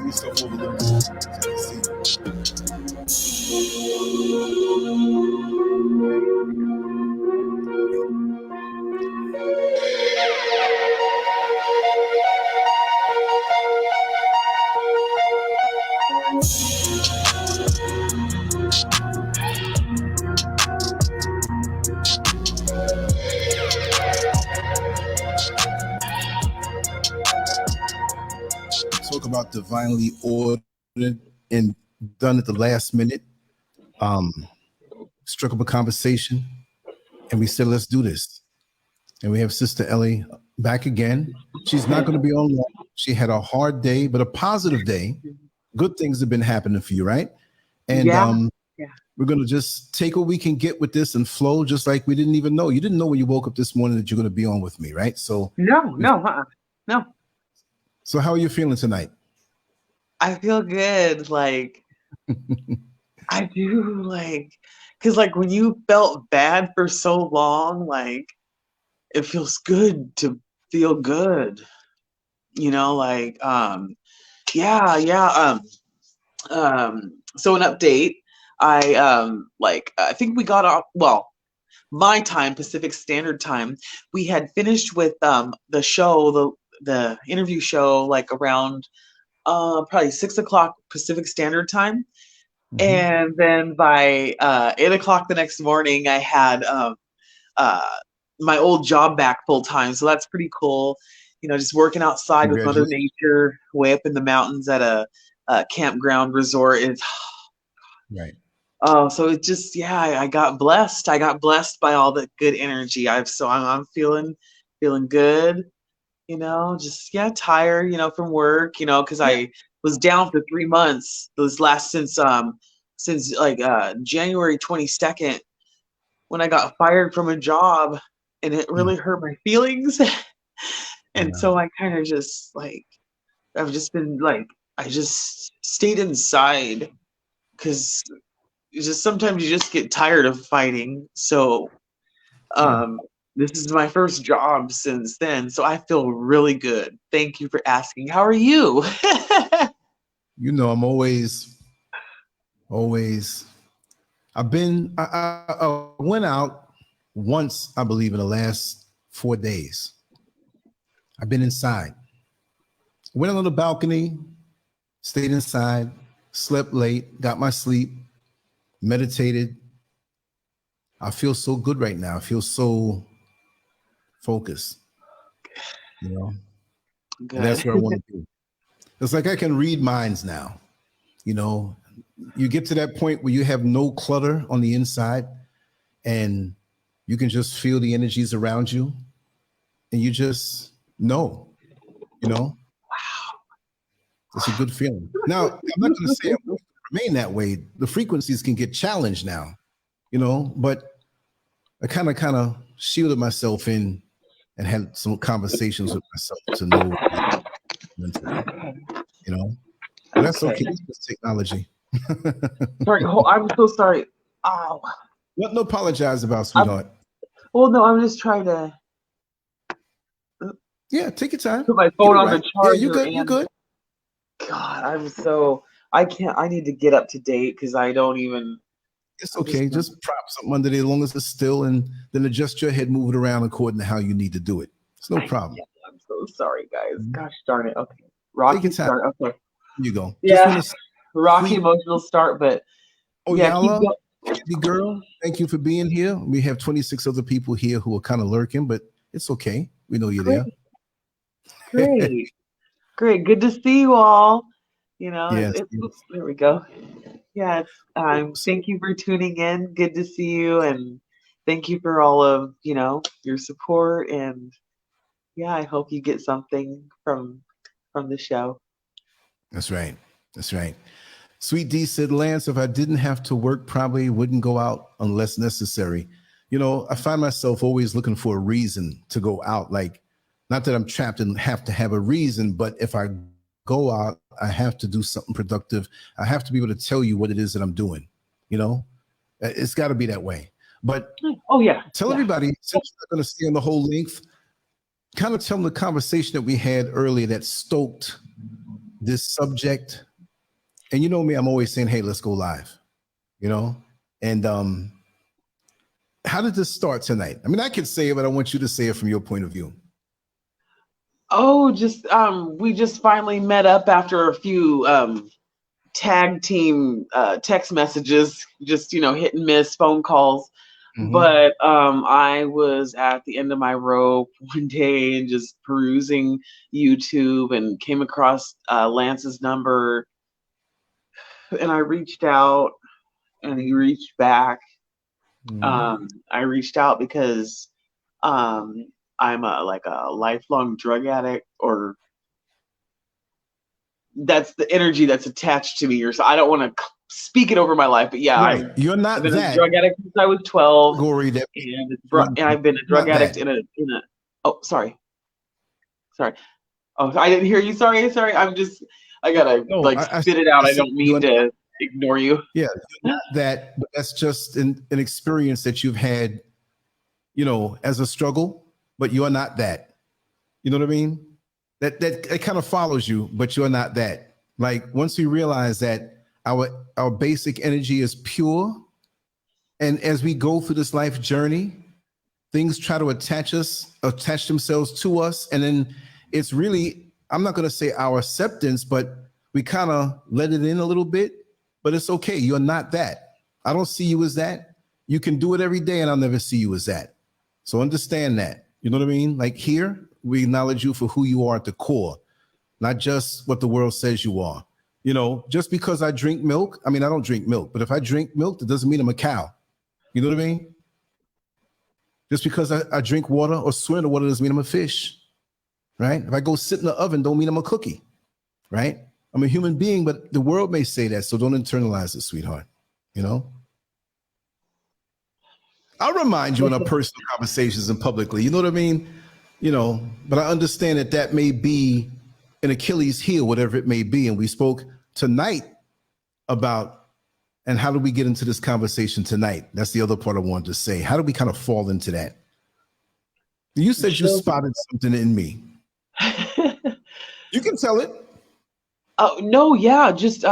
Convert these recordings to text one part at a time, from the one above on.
bring yourself over a little more so I can see. Talk about divinely ordered and done at the last minute. Struck up a conversation and we said, let's do this. And we have Sister Ellie back again. She's not going to be on long. She had a hard day, but a positive day. Good things have been happening for you, right? And we're going to just take what we can get with this and flow just like we didn't even know. You didn't know when you woke up this morning that you're going to be on with me, right? So No. So how are you feeling tonight? I feel good. Like, I do, like, because like when you felt bad for so long, like it feels good to feel good, you know, like, so an update, I think we got off, well, my time, Pacific Standard Time, we had finished with the show, the interview show, like around probably 6 o'clock Pacific Standard Time. Mm-hmm. And then by 8 o'clock the next morning, I had my old job back full time. So that's pretty cool. You know, just working outside with Mother Nature way up in the mountains at a campground resort is right. Oh, so it just, I got blessed. I got blessed by all the good energy. I'm feeling good. You know, just tired, you know, from work, you know, because I was down for 3 months. Since January 22nd, when I got fired from a job, and it really hurt my feelings. And so I kind of just I've just been I just stayed inside because just sometimes you just get tired of fighting. So, this is my first job since then, so I feel really good. Thank you for asking. How are you? You know, I'm always. I went out once, I believe, in the last 4 days. I've been inside. Went on the balcony, stayed inside, slept late, got my sleep, meditated. I feel so good right now. I feel so focus, you know. Good. And that's what I want to do. It's like I can read minds now. You know, you get to that point where you have no clutter on the inside and you can just feel the energies around you and you just know, you know. Wow. It's a good feeling. Now, I'm not going to say I'm going to remain that way. The frequencies can get challenged now, you know, but I kind of shielded myself in and had some conversations with myself to know, you know, but that's okay. It's technology. Sorry, I'm so sorry. Oh, nothing to apologize about, sweetheart. No, I'm just trying to. Yeah, take your time. Put my phone on the charger. Yeah, you good? You good? God, I need to get up to date because I don't even. It's okay. Just prop something under there as long as it's still, and then adjust your head, move it around according to how you need to do it. It's no problem. I'm so sorry, guys. Gosh darn it. Okay. Rocky start. Okay. You go. Yeah. Rocky emotional start, but Yala, girl, thank you for being here. We have 26 other people here who are kind of lurking, but it's okay. We know you're there. Great. Great. Good to see you all. You know, yes. There we go. Yes. Thank you for tuning in. Good to see you. And thank you for all of, you know, your support. And I hope you get something from the show. That's right. That's right. Sweet D said, Lance, if I didn't have to work, probably wouldn't go out unless necessary. You know, I find myself always looking for a reason to go out. Like, not that I'm trapped and have to have a reason, but if I go out, I have to do something productive. I have to be able to tell you what it is that I'm doing. You know, it's got to be that way. But tell everybody, since you're going to stay on the whole length, kind of tell them the conversation that we had earlier that stoked this subject, and you know me, I'm always saying, hey, let's go live, you know? And how did this start tonight? I mean, I could say it, but I want you to say it from your point of view. Oh, just we just finally met up after a few tag team text messages, just hit and miss phone calls. Mhm. But I was at the end of my rope one day and just perusing YouTube and came across Lance's number, and I reached out and he reached back. Mhm. I reached out because I'm like a lifelong drug addict, or that's the energy that's attached to me. Or so I don't want to speak it over my life, but yeah, Right. You're I've not been a that drug addict since I was 12, category that and I've been a drug not addict that. in a. Oh, sorry. Oh, I didn't hear you. Sorry. I gotta No, like spit it out. I I said don't mean to ignore you. yeah, you're not that, but that's just an experience that you've had, as a struggle, but you're not that. You know what I mean? That it kind of follows you, but you're not that. Like once we realize that our basic energy is pure, and as we go through this life journey, things try to attach themselves to us, and then it's really, I'm not going to say our acceptance, but we kind of let it in a little bit. But it's okay. You're not that. I don't see you as that. You can do it every day, and I'll never see you as that. So understand that. You know what I mean? Like here, we acknowledge you for who you are at the core, not just what the world says you are. Just because I drink milk, I mean, I don't drink milk, but if I drink milk, that doesn't mean I'm a cow. You know what I mean? Just because I drink water or swim in the water doesn't mean I'm a fish, right? If I go sit in the oven, don't mean I'm a cookie, right? I'm a human being, but the world may say that, so don't internalize it, sweetheart. I'll remind you in our personal conversations and publicly, you know what I mean? But I understand that may be an Achilles heel, whatever it may be. And we spoke tonight about, and how do we get into this conversation tonight? That's the other part I wanted to say. How do we kind of fall into that? You said you spotted something in me. You can tell it. Oh no, yeah, just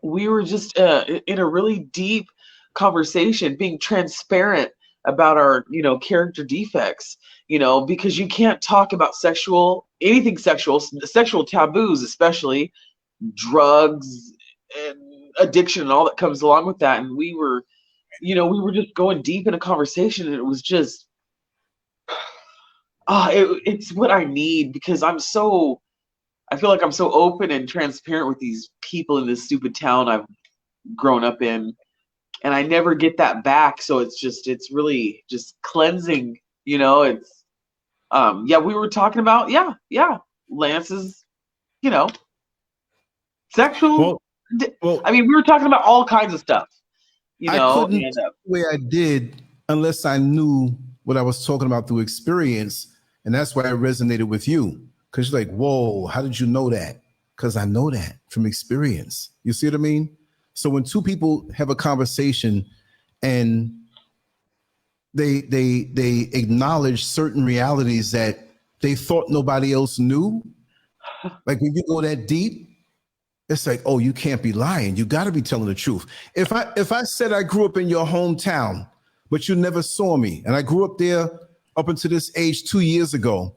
we were just in a really deep conversation, being transparent about our character defects, because you can't talk about anything sexual taboos, especially drugs and addiction and all that comes along with that. And we were just going deep in a conversation, and it was just it's what I need, because I feel like I'm so open and transparent with these people in this stupid town I've grown up in, and I never get that back. So it's really just cleansing, it's we were talking about Lance's, sexual. I mean, we were talking about all kinds of stuff, I couldn't the way I did unless I knew what I was talking about through experience, and that's why I resonated with you. Because you're like, whoa, how did you know that? Because I know that from experience. You see what I mean? So when two people have a conversation and they acknowledge certain realities that they thought nobody else knew, like when you go that deep, it's like, oh, you can't be lying. You got to be telling the truth. If I said I grew up in your hometown, but you never saw me, and I grew up there up until this age 2 years ago,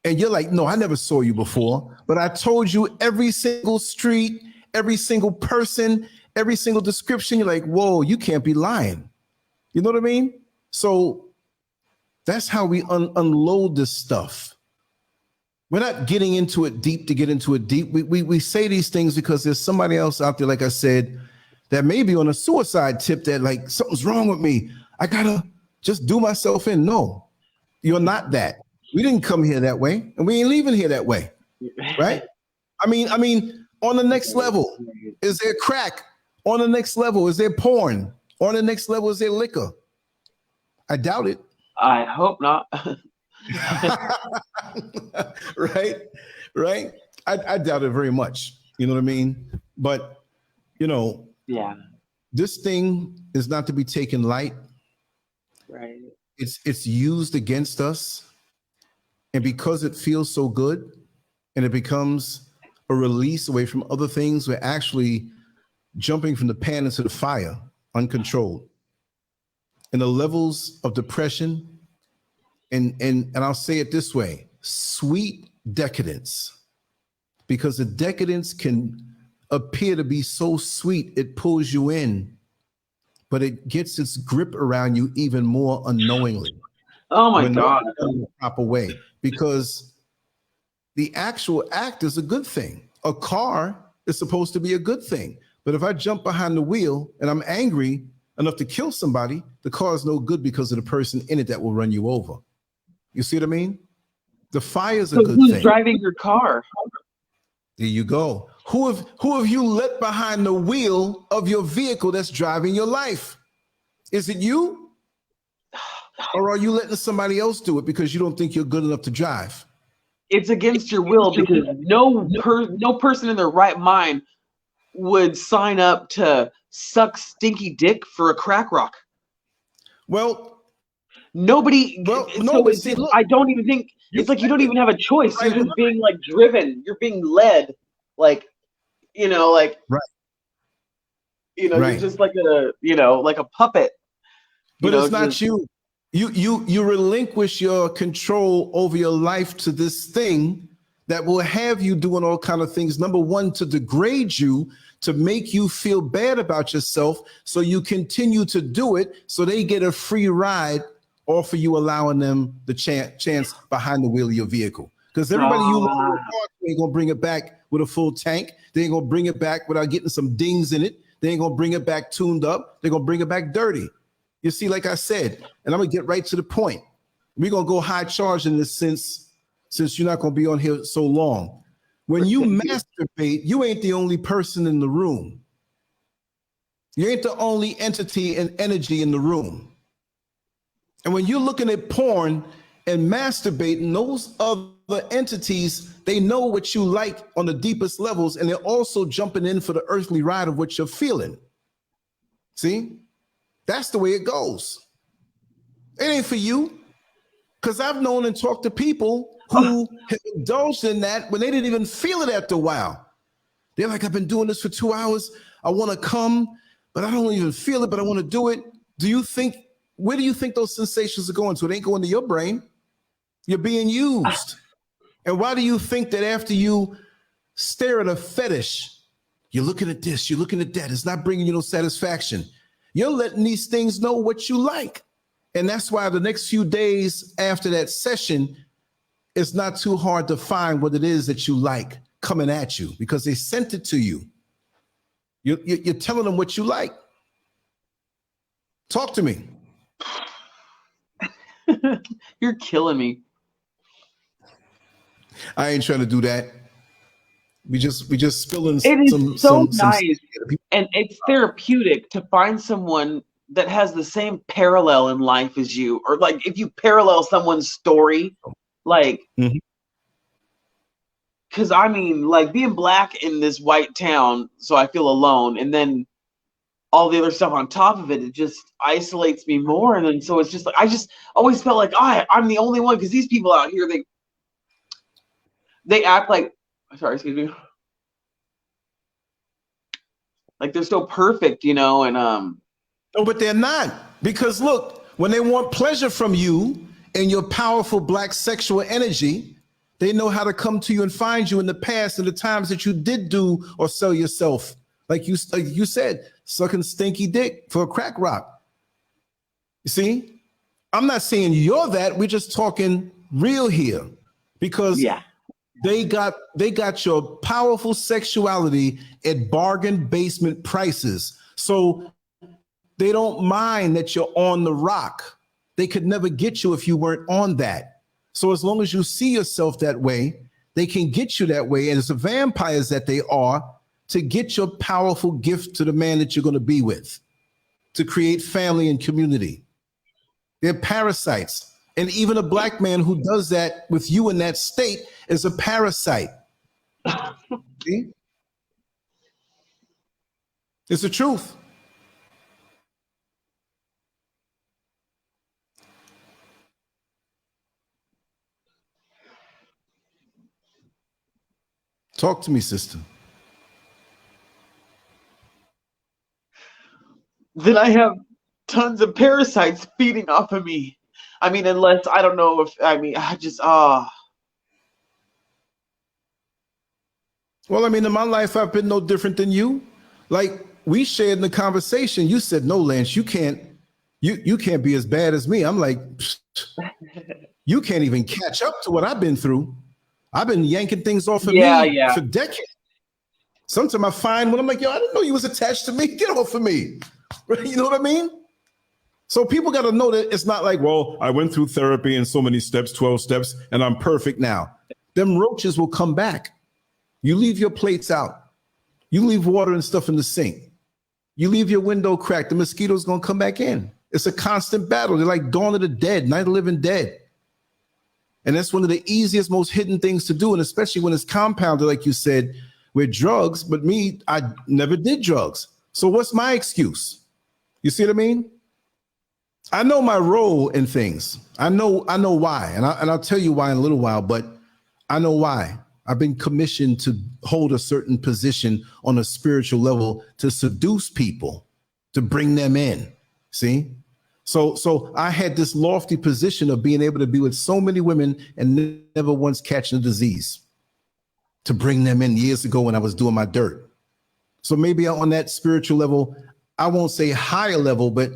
and you're like, no, I never saw you before, but I told you every single street, every single person, every single description. You're like, whoa, you can't be lying. You know what I mean? So that's how we unload this stuff. We're not getting into it deep to get into it deep. We say these things because there's somebody else out there, like I said, that may be on a suicide tip, that like, something's wrong with me. I gotta just do myself in. No, you're not that. We didn't come here that way, and we ain't leaving here that way, right? I mean, on the next level, is there crack? On the next level, is there porn? On the next level, is there liquor? I doubt it. I hope not. Right. I doubt it very much. You know what I mean? But yeah, this thing is not to be taken light. Right. It's used against us. And because it feels so good, and it becomes a release away from other things. We're actually jumping from the pan into the fire, uncontrolled. And the levels of depression, and I'll say it this way, sweet decadence, because the decadence can appear to be so sweet, it pulls you in, but it gets its grip around you even more unknowingly. Oh my God. In the proper way, because the actual act is a good thing. A car is supposed to be a good thing. But if I jump behind the wheel and I'm angry enough to kill somebody, the car is no good because of the person in it that will run you over. You see what I mean? The fire is a good who's thing. driving your car? There you go. Who have you let behind the wheel of your vehicle that's driving your life? Is it you? Or are you letting somebody else do it because you don't think you're good enough to drive? It's against your will, because no person in their right mind would sign up to suck stinky dick for a crack rock. Well, Nobody. Well, So no, but it's see, just, look, I don't even think it's like you don't even have a choice. You're just being like driven. You're being led. Like, like right, you're right. just like like a puppet. But it's not just, you. You relinquish your control over your life to this thing that will have you doing all kind of things. Number one, to degrade you, to make you feel bad about yourself, so you continue to do it, so they get a free ride off of you allowing them the chance behind the wheel of your vehicle. Because everybody you load in the car, they ain't gonna bring it back with a full tank. They ain't gonna bring it back without getting some dings in it. They ain't gonna bring it back tuned up. They're gonna bring it back dirty. You see, like I said, and I'm gonna get right to the point. We're gonna go high charge in this since you're not gonna be on here so long. When you masturbate, you ain't the only person in the room. You ain't the only entity and energy in the room. And when you're looking at porn and masturbating, those other entities, they know what you like on the deepest levels, and they're also jumping in for the earthly ride of what you're feeling. See? That's the way it goes. It ain't for you. Because I've known and talked to people who have indulged in that when they didn't even feel it after a while. They're like, I've been doing this for 2 hours. I want to come, but I don't even feel it, but I want to do it. Where do you think those sensations are going to? It ain't going to your brain. You're being used. And why do you think that after you stare at a fetish, you're looking at this, you're looking at that, it's not bringing you no satisfaction? You're letting these things know what you like. And that's why the next few days after that session, it's not too hard to find what it is that you like coming at you, because they sent it to you. You're telling them what you like. Talk to me. You're killing me. I ain't trying to do that. We just spilling It is so some nice, and it's therapeutic to find someone that has the same parallel in life as you, or like if you parallel someone's story, like, because I mean, like being black in this white town, so I feel alone, and then all the other stuff on top of it, it just isolates me more, and then so it's just like I just always felt like I'm the only one, because these people out here, they act like, sorry, excuse me, like they're so perfect, and No, but they're not. Because look, when they want pleasure from you and your powerful black sexual energy, they know how to come to you and find you in the past and the times that you did do or sell yourself. Like you said, sucking stinky dick for a crack rock. You see? I'm not saying you're that. We're just talking real here. Because they got your powerful sexuality at bargain basement prices. So they don't mind that you're on the rock. They could never get you if you weren't on that. So as long as you see yourself that way, they can get you that way. And it's the vampires that they are, to get your powerful gift to the man that you're going to be with, to create family and community. They're parasites. And even a black man who does that with you in that state is a parasite. See? It's the truth. Talk to me, sister. Then I have tons of parasites feeding off of me. I mean, unless I don't know if I just Well, I mean, in my life, I've been no different than you. Like we shared in the conversation, you said, "No, Lance, you can't be as bad as me." I'm like, you can't even catch up to what I've been through. I've been yanking things off of me for decades. Sometimes I find when I'm like, yo, I didn't know you was attached to me. Get off of me. You know what I mean? So people got to know that it's not like, well, I went through therapy and so many steps, 12 steps, and I'm perfect now. Them roaches will come back. You leave your plates out. You leave water and stuff in the sink. You leave your window cracked. The mosquitoes going to come back in. It's a constant battle. They're like Dawn of the Dead, Night of the Living Dead. And that's one of the easiest, most hidden things to do. And especially when it's compounded, like you said, with drugs. But me, I never did drugs. So what's my excuse? You see what I mean? I know my role in things. I know why. And I'll tell you why in a little while, but I know why. I've been commissioned to hold a certain position on a spiritual level to seduce people, to bring them in. See? So I had this lofty position of being able to be with so many women and never once catching a disease, to bring them in years ago when I was doing my dirt. So maybe on that spiritual level, I won't say higher level, but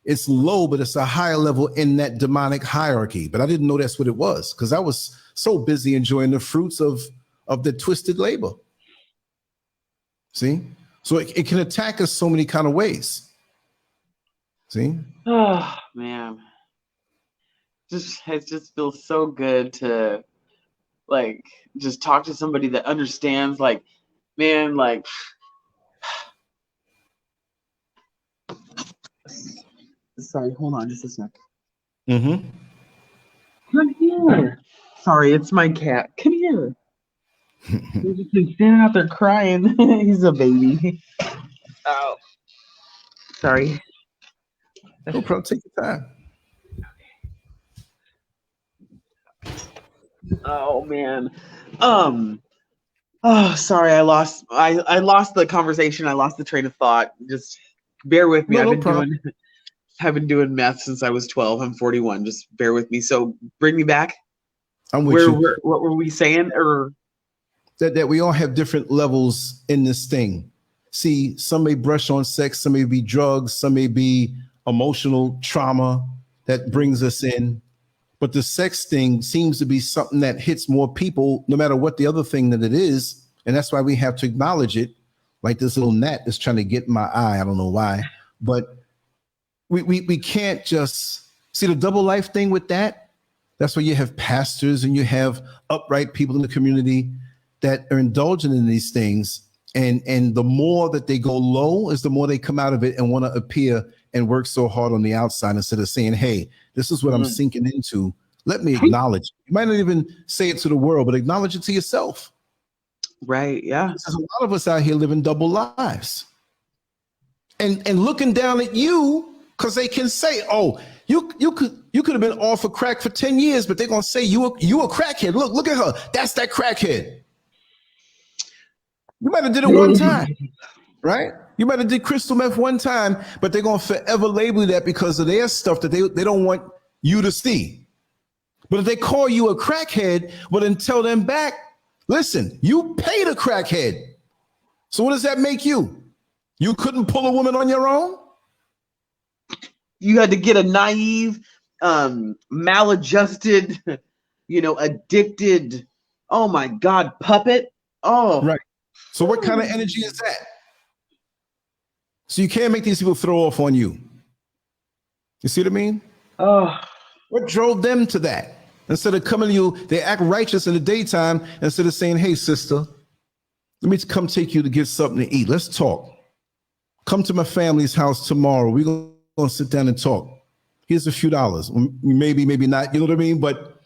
it's low, but it's a higher level in that demonic hierarchy. But I didn't know that's what it was because I was so busy enjoying the fruits of the twisted labor. See? So it can attack us so many kind of ways. See? oh man. It just feels so good to like just talk to somebody that understands, like, man, like sorry, hold on just a sec. Mm-hmm. Come here. Sorry, it's my cat. Come here. He's just been standing out there crying. He's a baby. Oh. Sorry. No problem. Take your time. Oh man. Oh, sorry, I lost the conversation. I lost the train of thought. Just bear with me. No, no problem. I've been doing meth since I was 12. I'm 41. Just bear with me. So bring me back. I'm with you. What were we saying? Or that we all have different levels in this thing. See, some may brush on sex, some may be drugs, some may be emotional trauma that brings us in. But the sex thing seems to be something that hits more people, no matter what the other thing that it is. And that's why we have to acknowledge it. Like this little gnat is trying to get in my eye. I don't know why. But we can't just see the double life thing with that. That's why you have pastors and you have upright people in the community that are indulging in these things. And the more that they go low is the more they come out of it and want to appear and work so hard on the outside instead of saying, hey, this is what I'm sinking into. Let me acknowledge. You might not even say it to the world, but acknowledge it to yourself. right, yeah. There's a lot of us out here living double lives. And looking down at you because they can say, oh, you could have been off of crack for 10 years, but they're gonna say you a crackhead. Look at her. That's that crackhead. You might have did it one time, right? You might have did crystal meth one time, but they're gonna forever label that because of their stuff that they don't want you to see. But if they call you a crackhead, well then tell them back, listen, you paid a crackhead. So what does that make you? You couldn't pull a woman on your own? You had to get a naive, maladjusted, addicted, oh my God, puppet. Oh, right. So what kind of energy is that? So you can't make these people throw off on you. You see what I mean? Oh, what drove them to that? Instead of coming to you, they act righteous in the daytime instead of saying, hey, sister, let me come take you to get something to eat. Let's talk. Come to my family's house tomorrow. We're going to sit down and talk. Here's a few dollars. Maybe, maybe not. You know what I mean? But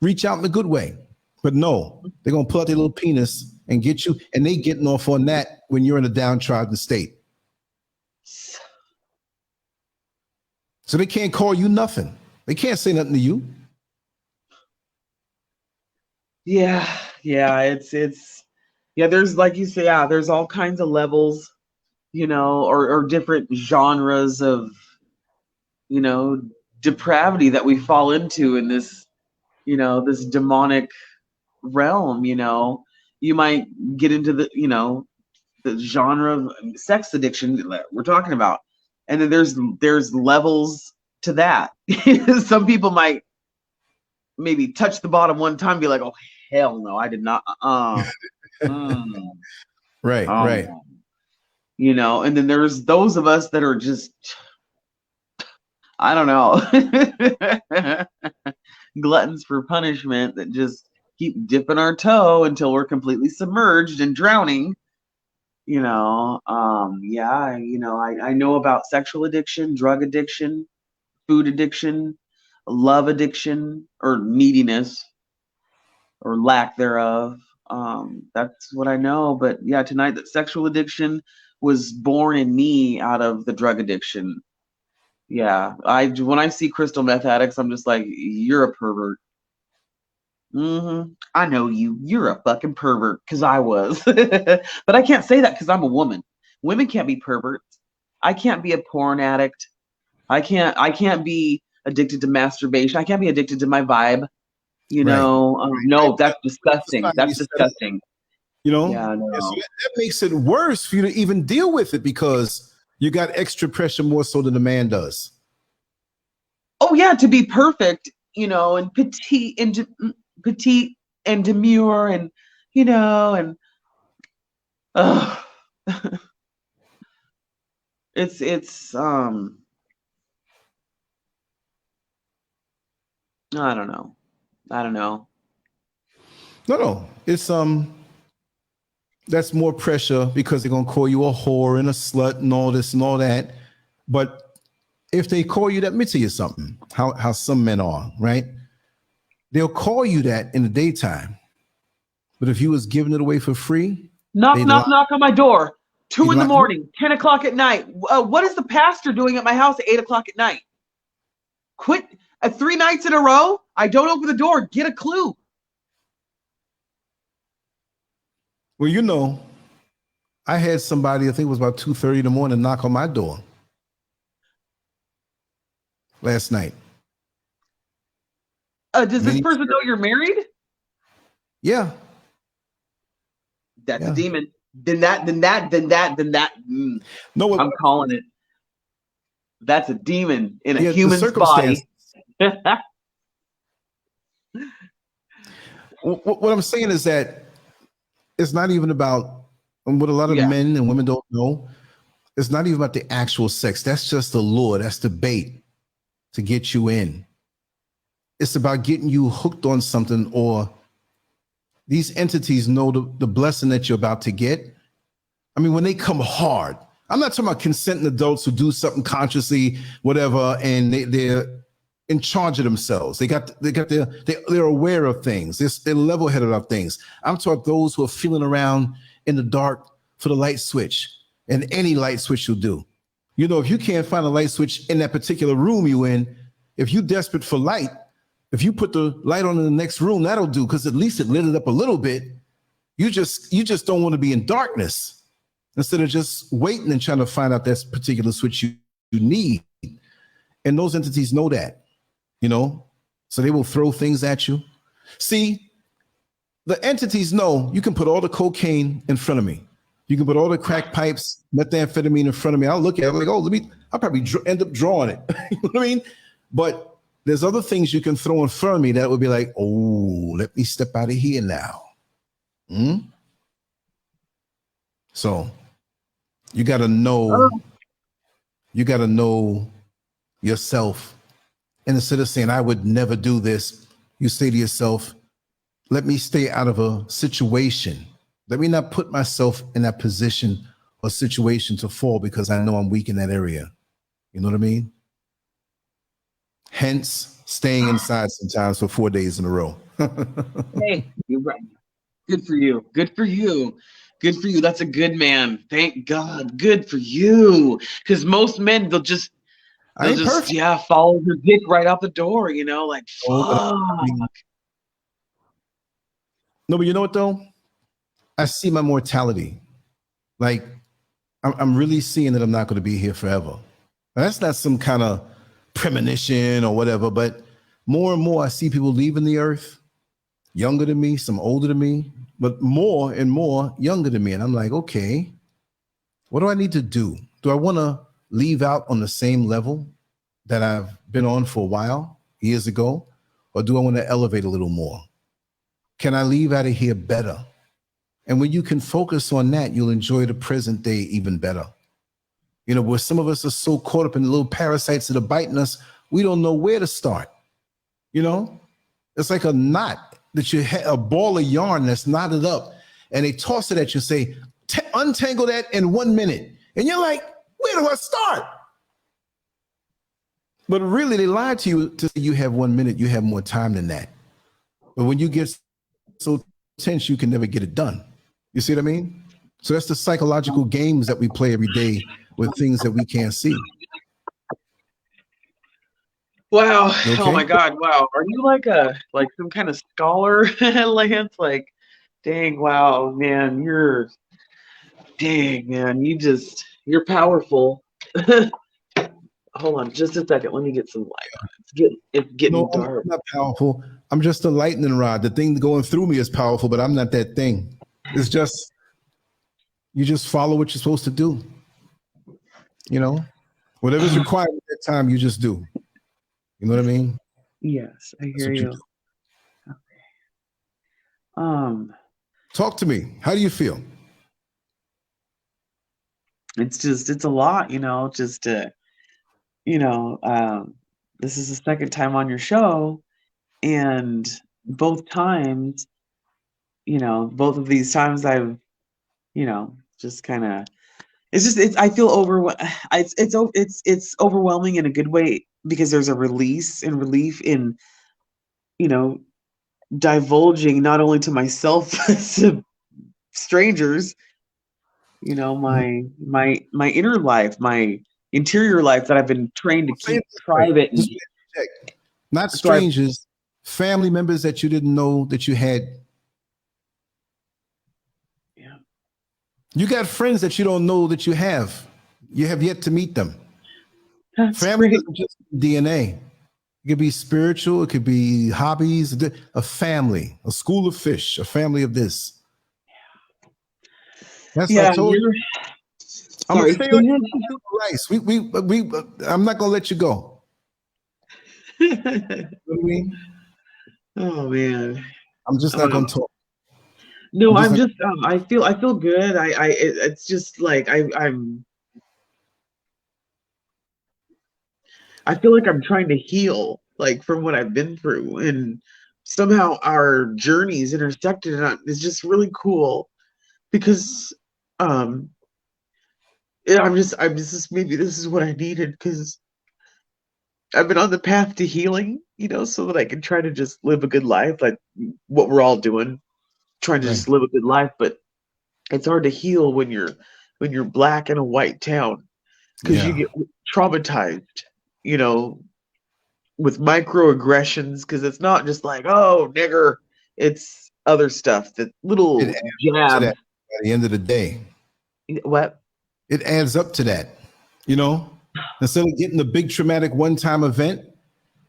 reach out in a good way. But no, they're going to pull out their little penis and get you. And they getting off on that when you're in a downtrodden state. So they can't call you nothing. They can't say nothing to you. Yeah. It's Yeah, there's like you say, yeah, there's all kinds of levels, you know, or different genres of, you know, depravity that we fall into in this, you know, this demonic realm, you know. You might get into the, you know, the genre of sex addiction that we're talking about. And then there's levels to that. Some people might maybe touch the bottom one time and be like, oh hell no, I did not mm, Right, right. no. You know, and then there's those of us that are just, I don't know, gluttons for punishment that just keep dipping our toe until we're completely submerged and drowning. You know, yeah, you know, I know about sexual addiction, drug addiction, food addiction, love addiction, or neediness, or lack thereof. That's what I know. But yeah, tonight, that sexual addiction was born in me out of the drug addiction. Yeah, when I see crystal meth addicts, I'm just like, you're a pervert. I know you. You're a fucking pervert, because I was. But I can't say that because I'm a woman. Women can't be perverts. I can't be a porn addict. I can't be addicted to masturbation. I can't be addicted to my vibe. You Right. know, no, that's disgusting. Society That's set up, disgusting. you know, Yeah, and so no. that makes it worse for you to even deal with it because you got extra pressure more so than the man does. Oh yeah, to be perfect, you know, and petite and demure, and you know, and uh, it's I don't know. I don't know. No, it's that's more pressure because they're gonna call you a whore and a slut and all this and all that. But if they call you that, let me tell you something. How some men are, right? They'll call you that in the daytime, but if you was giving it away for free, Knock, they'd knock, lock, knock on my door. 2 in the lock you. morning, 10 o'clock at night. What is the pastor doing at my house at 8 o'clock at night? Quit 3 nights in a row. I don't open the door. Get a clue. Well, you know, I had somebody, I think it was about 2:30 in the morning, knock on my door last night. Does this person know you're married? Yeah. That's Yeah. a demon. Then that. No, I'm calling it. That's a demon in a yeah, the human's circumstance. body. What I'm saying is that it's not even about, and what a lot of Yeah. men and women don't know, it's not even about the actual sex. That's just the lure. That's the bait to get you in. It's about getting you hooked on something, or these entities know the blessing that you're about to get. I mean, when they come hard, I'm not talking about consenting adults who do something consciously, whatever, and they're in charge of themselves. They're aware of things. They're level-headed of things. I'm talking those who are feeling around in the dark for the light switch, and any light switch will do. You know, if you can't find a light switch in that particular room you in, if you're desperate for light, if you put the light on in the next room, that'll do, because at least it lit it up a little bit. You just don't want to be in darkness, instead of just waiting and trying to find out that particular switch you need. And those entities know that, you know, so they will throw things at you. See, the entities know you can put all the cocaine in front of me. You can put all the crack pipes, methamphetamine in front of me. I'll look at it like, oh, I'll probably end up drawing it. You know what I mean? But there's other things you can throw in front of me that would be like, oh, let me step out of here now. So you got to know, yourself. And instead of saying, I would never do this, you say to yourself, let me stay out of a situation. Let me not put myself in that position or situation to fall because I know I'm weak in that area. You know what I mean? Hence, staying inside sometimes for 4 days in a row. Hey, you're right. Good for you. Good for you. Good for you. That's a good man. Thank God. Good for you. Because most men, they'll just follow their dick right out the door, you know, like, fuck. No, but you know what though? I see my mortality. Like I'm really seeing that I'm not going to be here forever. Now, that's not some kind of premonition or whatever, but more and more I see people leaving the earth, younger than me, some older than me, but more and more younger than me. And I'm like, okay, what do I need to do? Do I want to leave out on the same level that I've been on for a while, years ago? Or do I want to elevate a little more? Can I leave out of here better? And when you can focus on that, you'll enjoy the present day even better. You know, where some of us are so caught up in the little parasites that are biting us, we don't know where to start. You know, it's like a knot that you have, a ball of yarn that's knotted up, and they toss it at you and say, untangle that in 1 minute. And you're like, where do I start? But really, they lied to you to say you have 1 minute, you have more time than that. But when you get so tense, you can never get it done. You see what I mean? So that's the psychological games that we play every day with things that we can't see. Wow. Okay? Oh my God. Wow. Are you like some kind of scholar, Lance? Like, dang, wow, man, you're powerful. Hold on just a second. Let me get some light on. It's getting No, I'm dark. not powerful. I'm just a lightning rod. The thing going through me is powerful, but I'm not that thing. It's just, you just follow what you're supposed to do. You know, whatever's required at that time, you just do. You know what I mean? Yes, I That's hear what you you. do. Okay. Talk to me. How do you feel? It's a lot, just to, this is the second time on your show, and both times, both of these times I've, just kind of, I feel it's overwhelming in a good way, because there's a release and relief in, you know, divulging not only to myself, but to strangers, my inner life, my interior life that I've been trained to Say it keep this way. private. Just And check. Not so I, strangers, family members that you didn't know that you had. yeah, You got friends that you don't know that you have. You have yet to meet them. that's Family great. doesn't just DNA. It could be spiritual. It could be hobbies. A family, a school of fish, a family of this. That's what I Yeah, told you. I'm gonna sorry. stay on you like you rice. I'm not gonna let you go. You know what I mean? Oh man. I'm just not gonna Um, talk. no, I'm just I'm not. just I feel good. It's just like I feel like I'm trying to heal, like, from what I've been through, and somehow our journeys intersected, and it's just really cool, because um yeah, I'm just maybe this is what I needed, because I've been on the path to healing, so that I can try to just live a good life, like what we're all doing, trying to Right. just live a good life. But it's hard to heal when you're black in a white town, because you Yeah. get traumatized, you know, with microaggressions, because it's not just like, oh, nigger, it's other stuff, that It little adds to jabs. that at the end of the day. What? It adds up to that. You know, instead of getting the big traumatic one-time event,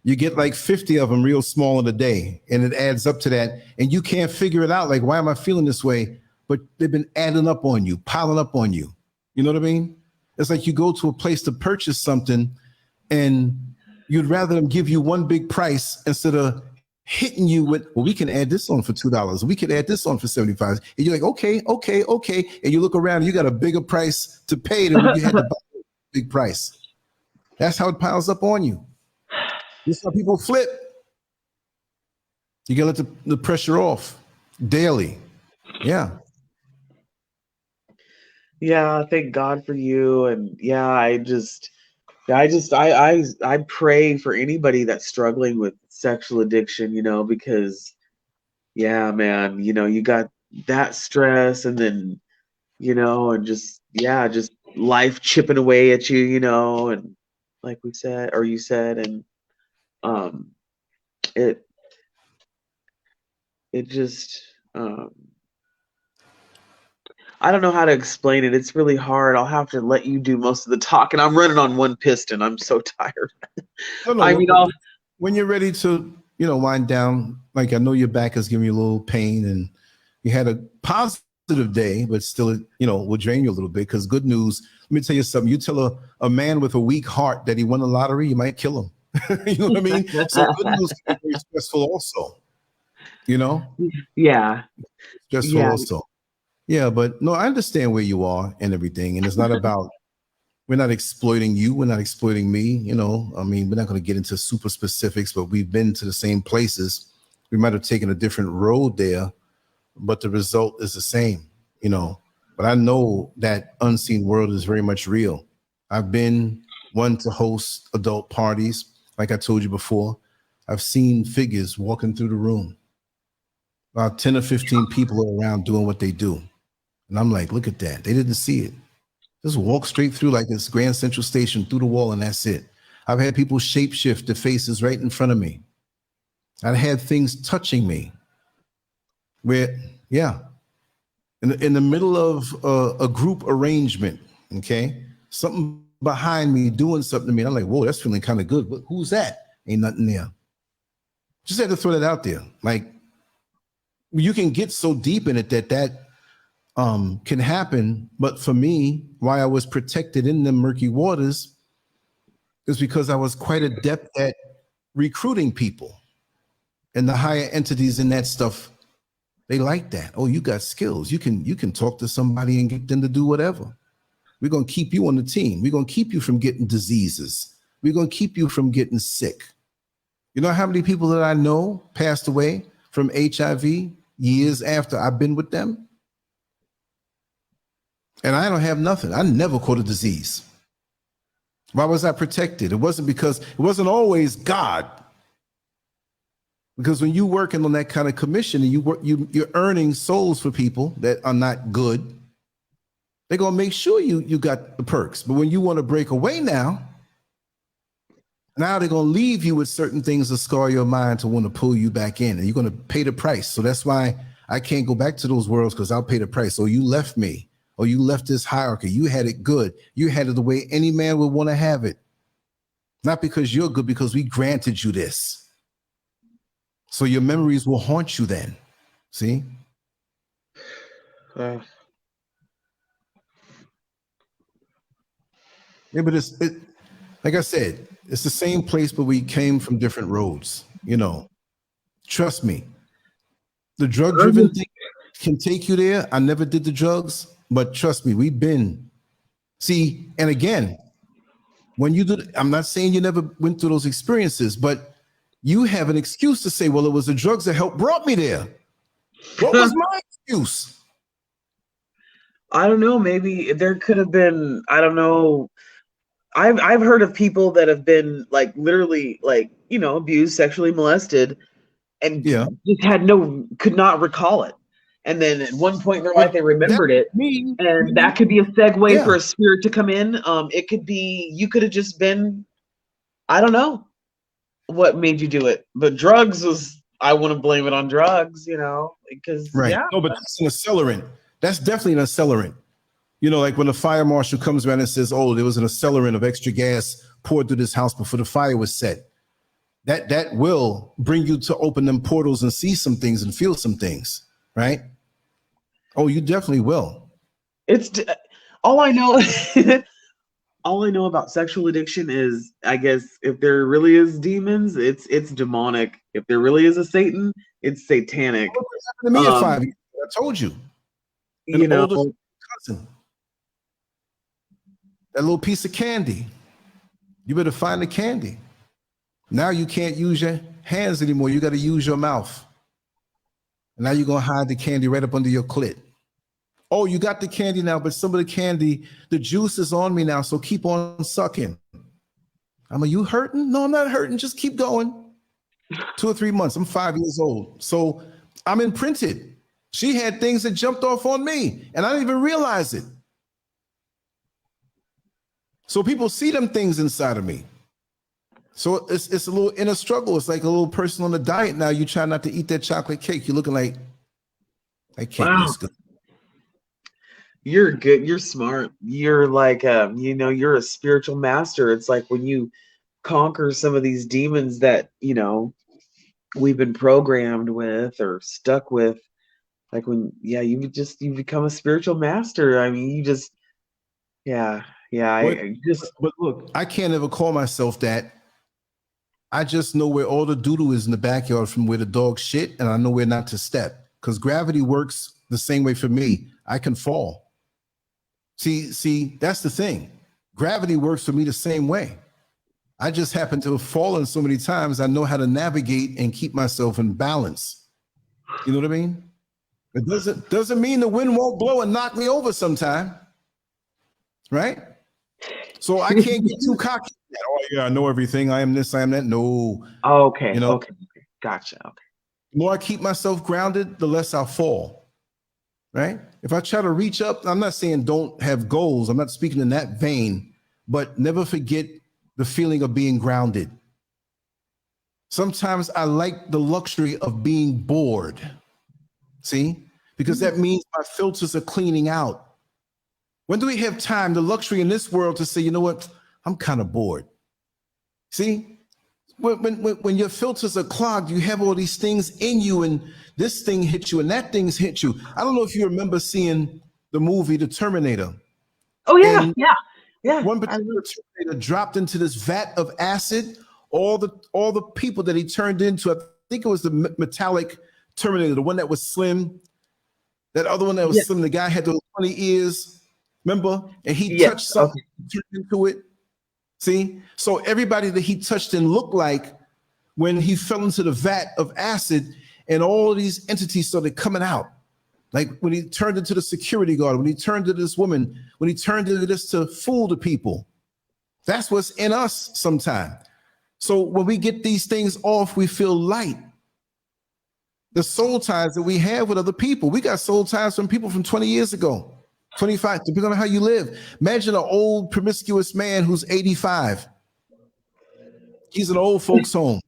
you get like 50 of them real small in a day, and it adds up to that. And you can't figure it out. Like, why am I feeling this way? But they've been adding up on you, piling up on you. You know what I mean? It's like you go to a place to purchase something, and you'd rather them give you one big price instead of hitting you with, well, we can add this on for $2. We could add this on for 75. And you're like, okay, okay, okay. And you look around and you got a bigger price to pay than what you had to buy a big price. That's how it piles up on you. This is how people flip. You gotta let the pressure off daily. Yeah. Yeah, thank God for you. And yeah, I pray for anybody that's struggling with sexual addiction, because yeah, man, you got that stress, and then, and just, yeah, just life chipping away at you, and like we said, or you said, and um it it just I don't know how to explain it. It's really hard. I'll have to let you do most of the talk, and I'm running on one piston. I'm so tired. No, no. I mean, I'll, When you're ready to, wind down, like I know your back is giving you a little pain, and you had a positive day, but still, will drain you a little bit. Because good news, let me tell you something. You tell a man with a weak heart that he won the lottery, you might kill him. You know what I mean? So good news can be very stressful also. yeah, Stressful yeah. also. Yeah, but no, I understand where you are and everything. And it's not about, we're not exploiting you. We're not exploiting me. I mean, we're not going to get into super specifics, but we've been to the same places. We might have taken a different road there, but the result is the same, But I know that unseen world is very much real. I've been one to host adult parties. Like I told you before, I've seen figures walking through the room. About 10 or 15 people are around doing what they do. And I'm like, look at that. They didn't see it. Just walk straight through like this Grand Central Station through the wall, and that's it. I've had people shapeshift their faces right in front of me. I've had things touching me where, in the middle of a group arrangement, okay, something behind me doing something to me. I'm like, whoa, that's feeling kind of good. But who's that? Ain't nothing there. Just had to throw that out there. Like, you can get so deep in it that can happen. But for me, why I was protected in the murky waters is because I was quite adept at recruiting people. And the higher entities in that stuff, they like that. Oh, you got skills. You can talk to somebody and get them to do whatever. We're going to keep you on the team. We're going to keep you from getting diseases. We're going to keep you from getting sick. You know how many people that I know passed away from HIV years after I've been with them? And I don't have nothing. I never caught a disease. Why was I protected? It wasn't always God. Because when you're working on that kind of commission and you're earning souls for people that are not good, they're going to make sure you got the perks. But when you want to break away now they're going to leave you with certain things to scar your mind to want to pull you back in, and you're going to pay the price. So that's why I can't go back to those worlds, because I'll pay the price. Or you left me, or you left this hierarchy. You had it good. You had it the way any man would want to have it. Not because you're good, because we granted you this. So your memories will haunt you then. See? Yeah, but like I said, it's the same place, but we came from different roads. Trust me. The drug-driven thing can take you there. I never did the drugs, but trust me, we've been. See, and again, when you do, I'm not saying you never went through those experiences, but you have an excuse to say, well, it was the drugs that helped brought me there. What was my excuse? I don't know. Maybe there could have been, I don't know. I've heard of people that have been like literally like, abused, sexually molested, and just could not recall it. And then at one point in their life they remembered it. And that could be a segue for a spirit to come in. It could be, you could have just been, I don't know what made you do it. But drugs was, I want to blame it on drugs, because No, but that's an accelerant. That's definitely an accelerant. Like when the fire marshal comes around and says, oh, there was an accelerant of extra gas poured through this house before the fire was set. That will bring you to open them portals and see some things and feel some things, right? Oh, you definitely will. It's all I know. All I know about sexual addiction is, I guess, if there really is demons, it's demonic. If there really is a Satan, it's satanic. What happened to me at 5 years? I told you. An older cousin. That little piece of candy. You better find the candy. Now you can't use your hands anymore. You got to use your mouth. And now you're going to hide the candy right up under your clit. Oh, you got the candy now, but some of the candy, the juice is on me now, so keep on sucking. You hurting? No, I'm not hurting. Just keep going. 2 or 3 months. I'm 5 years old. So I'm imprinted. She had things that jumped off on me, and I didn't even realize it. So people see them things inside of me. So it's a little inner struggle. It's like a little person on a diet now. You try not to eat that chocolate cake. You're looking like, I can't. Wow. You're good. You're smart. You're like, you know, you're a spiritual master. It's like when you conquer some of these demons that, you know, we've been programmed with or stuck with. Like when, yeah, you become a spiritual master. I mean, you just, yeah, yeah. But, I just, but look, I can't ever call myself that. I just know where all the doodle is in the backyard from where the dog shit, and I know where not to step because gravity works the same way for me. I can fall. See, that's the thing. Gravity works for me the same way. I just happen to have fallen so many times. I know how to navigate and keep myself in balance. You know what I mean? It doesn't mean the wind won't blow and knock me over sometime, right? So I can't get too cocky. Oh yeah, I know everything. I am this. I am that. No, okay, you know. okay, gotcha. Okay. The more I keep myself grounded, the less I'll fall. Right? If I try to reach up, I'm not saying don't have goals. I'm not speaking in that vein, but never forget the feeling of being grounded. Sometimes I like the luxury of being bored. See? Because that means my filters are cleaning out. When do we have time, the luxury in this world to say, you know what? I'm kind of bored. See? When your filters are clogged, you have all these things in you, and this thing hit you, and that thing's hit you. I don't know if you remember seeing the movie The Terminator. Oh yeah, And yeah. one particular Terminator dropped into this vat of acid. All the people that he turned into, I think it was the metallic Terminator, the one that was slim. That other one that was slim, the guy had those funny ears. Remember? And he touched something, turned into it. See? So everybody that he touched and looked like when he fell into the vat of acid, and all of these entities started coming out. Like when he turned into the security guard, when he turned into this woman, when he turned into this to fool the people. That's what's in us sometime. So when we get these things off, we feel light. The soul ties that we have with other people. We got soul ties from people from 20 years ago. 25, depending on how you live. Imagine an old promiscuous man who's 85. He's an old folks home,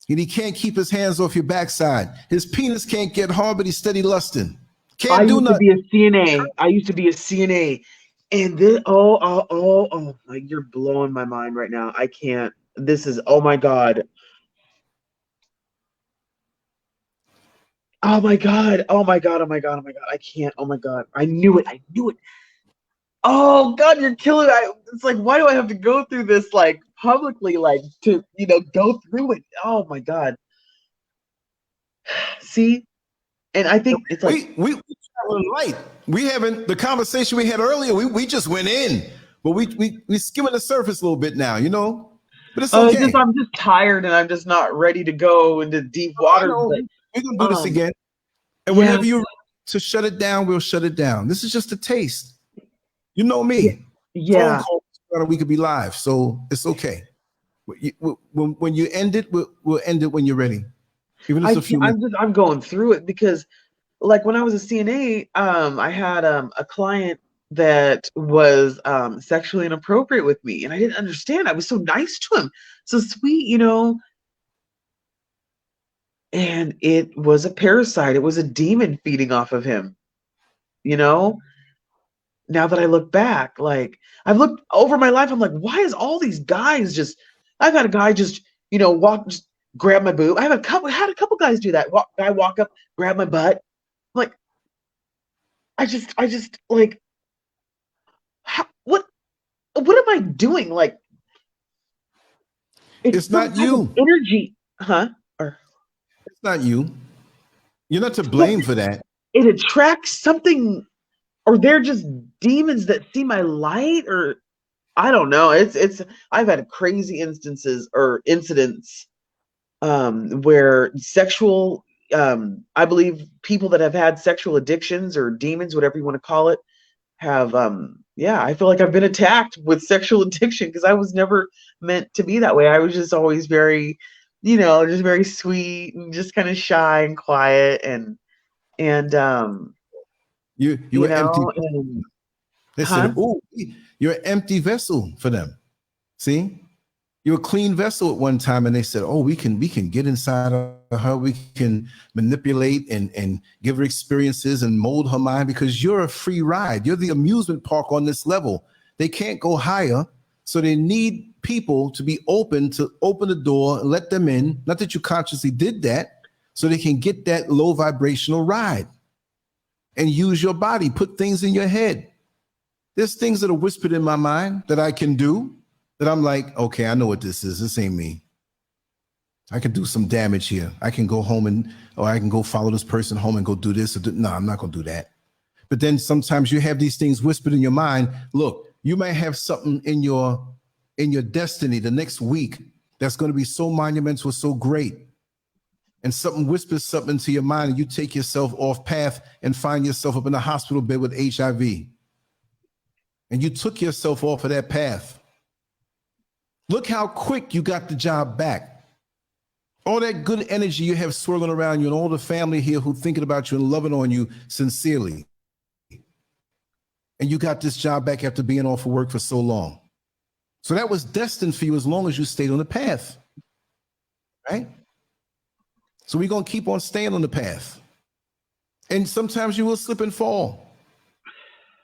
and he can't keep his hands off your backside. His penis can't get hard, but he's steady lusting. Can't do nothing. I used to be a CNA, and this, oh, like you're blowing my mind right now. I can't. This is, oh my God. Oh my God. Oh my God. Oh my God. Oh my God. I can't. Oh my God. I knew it. I knew it. Oh God, you're killing it. It's like, why do I have to go through this like publicly, like to, you know, go through it? Oh my God. See? And I think it's like we traveling light. We haven't the conversation we had earlier. We just went in, but we skimming the surface a little bit now, you know. But it's okay. I'm just tired and I'm just not ready to go into deep water. We're gonna do this again, and whenever you're ready to shut it down, we'll shut it down. This is just a taste. You know me. Yeah. Phone call, we could be live, so it's okay. When you end it, we'll end it when you're ready. Even if it's a few minutes. I'm going through it because, like, when I was a CNA, I had a client that was sexually inappropriate with me, and I didn't understand. I was so nice to him, so sweet, you know. And it was a parasite. It was a demon feeding off of him, you know. Now that I look back, like I've looked over my life, I'm like, why is all these guys just? I've had a guy just, you know, just grab my boob. I had a couple guys do that. Guy walk up, grab my butt. I'm like, I just like, what am I doing? Like, it's not you. Energy, huh? It's not you. You're not to blame for that. It attracts something. Or they're just demons that see my light, or I don't know. It's I've had crazy instances or incidents where sexual I believe people that have had sexual addictions or demons, whatever you want to call it, have I feel like I've been attacked with sexual addiction because I was never meant to be that way. I was just always very, you know, just very sweet and just kind of shy and quiet and you were empty. They huh? said, "Oh, you're an empty vessel for them." See, You're a clean vessel at one time, and they said, "Oh, we can get inside of her. We can manipulate and give her experiences and mold her mind because you're a free ride. You're the amusement park on this level. They can't go higher, so they need people to be open to open the door and let them in. Not that you consciously did that, so they can get that low vibrational ride and use your body, put things in your head. There's things that are whispered in my mind that I can do." That I'm like, okay, I know what this is. This ain't me. I can do some damage here. I can go home or I can go follow this person home and go do this. No, I'm not going to do that. But then sometimes you have these things whispered in your mind. Look, you might have something in your destiny the next week that's going to be so monumental, so great. And something whispers something to your mind and you take yourself off path and find yourself up in a hospital bed with HIV. And you took yourself off of that path. Look how quick you got the job back. All that good energy you have swirling around you and all the family here who thinking about you and loving on you sincerely. And you got this job back after being off of work for so long. So that was destined for you as long as you stayed on the path, right? So we're going to keep on staying on the path. And sometimes you will slip and fall.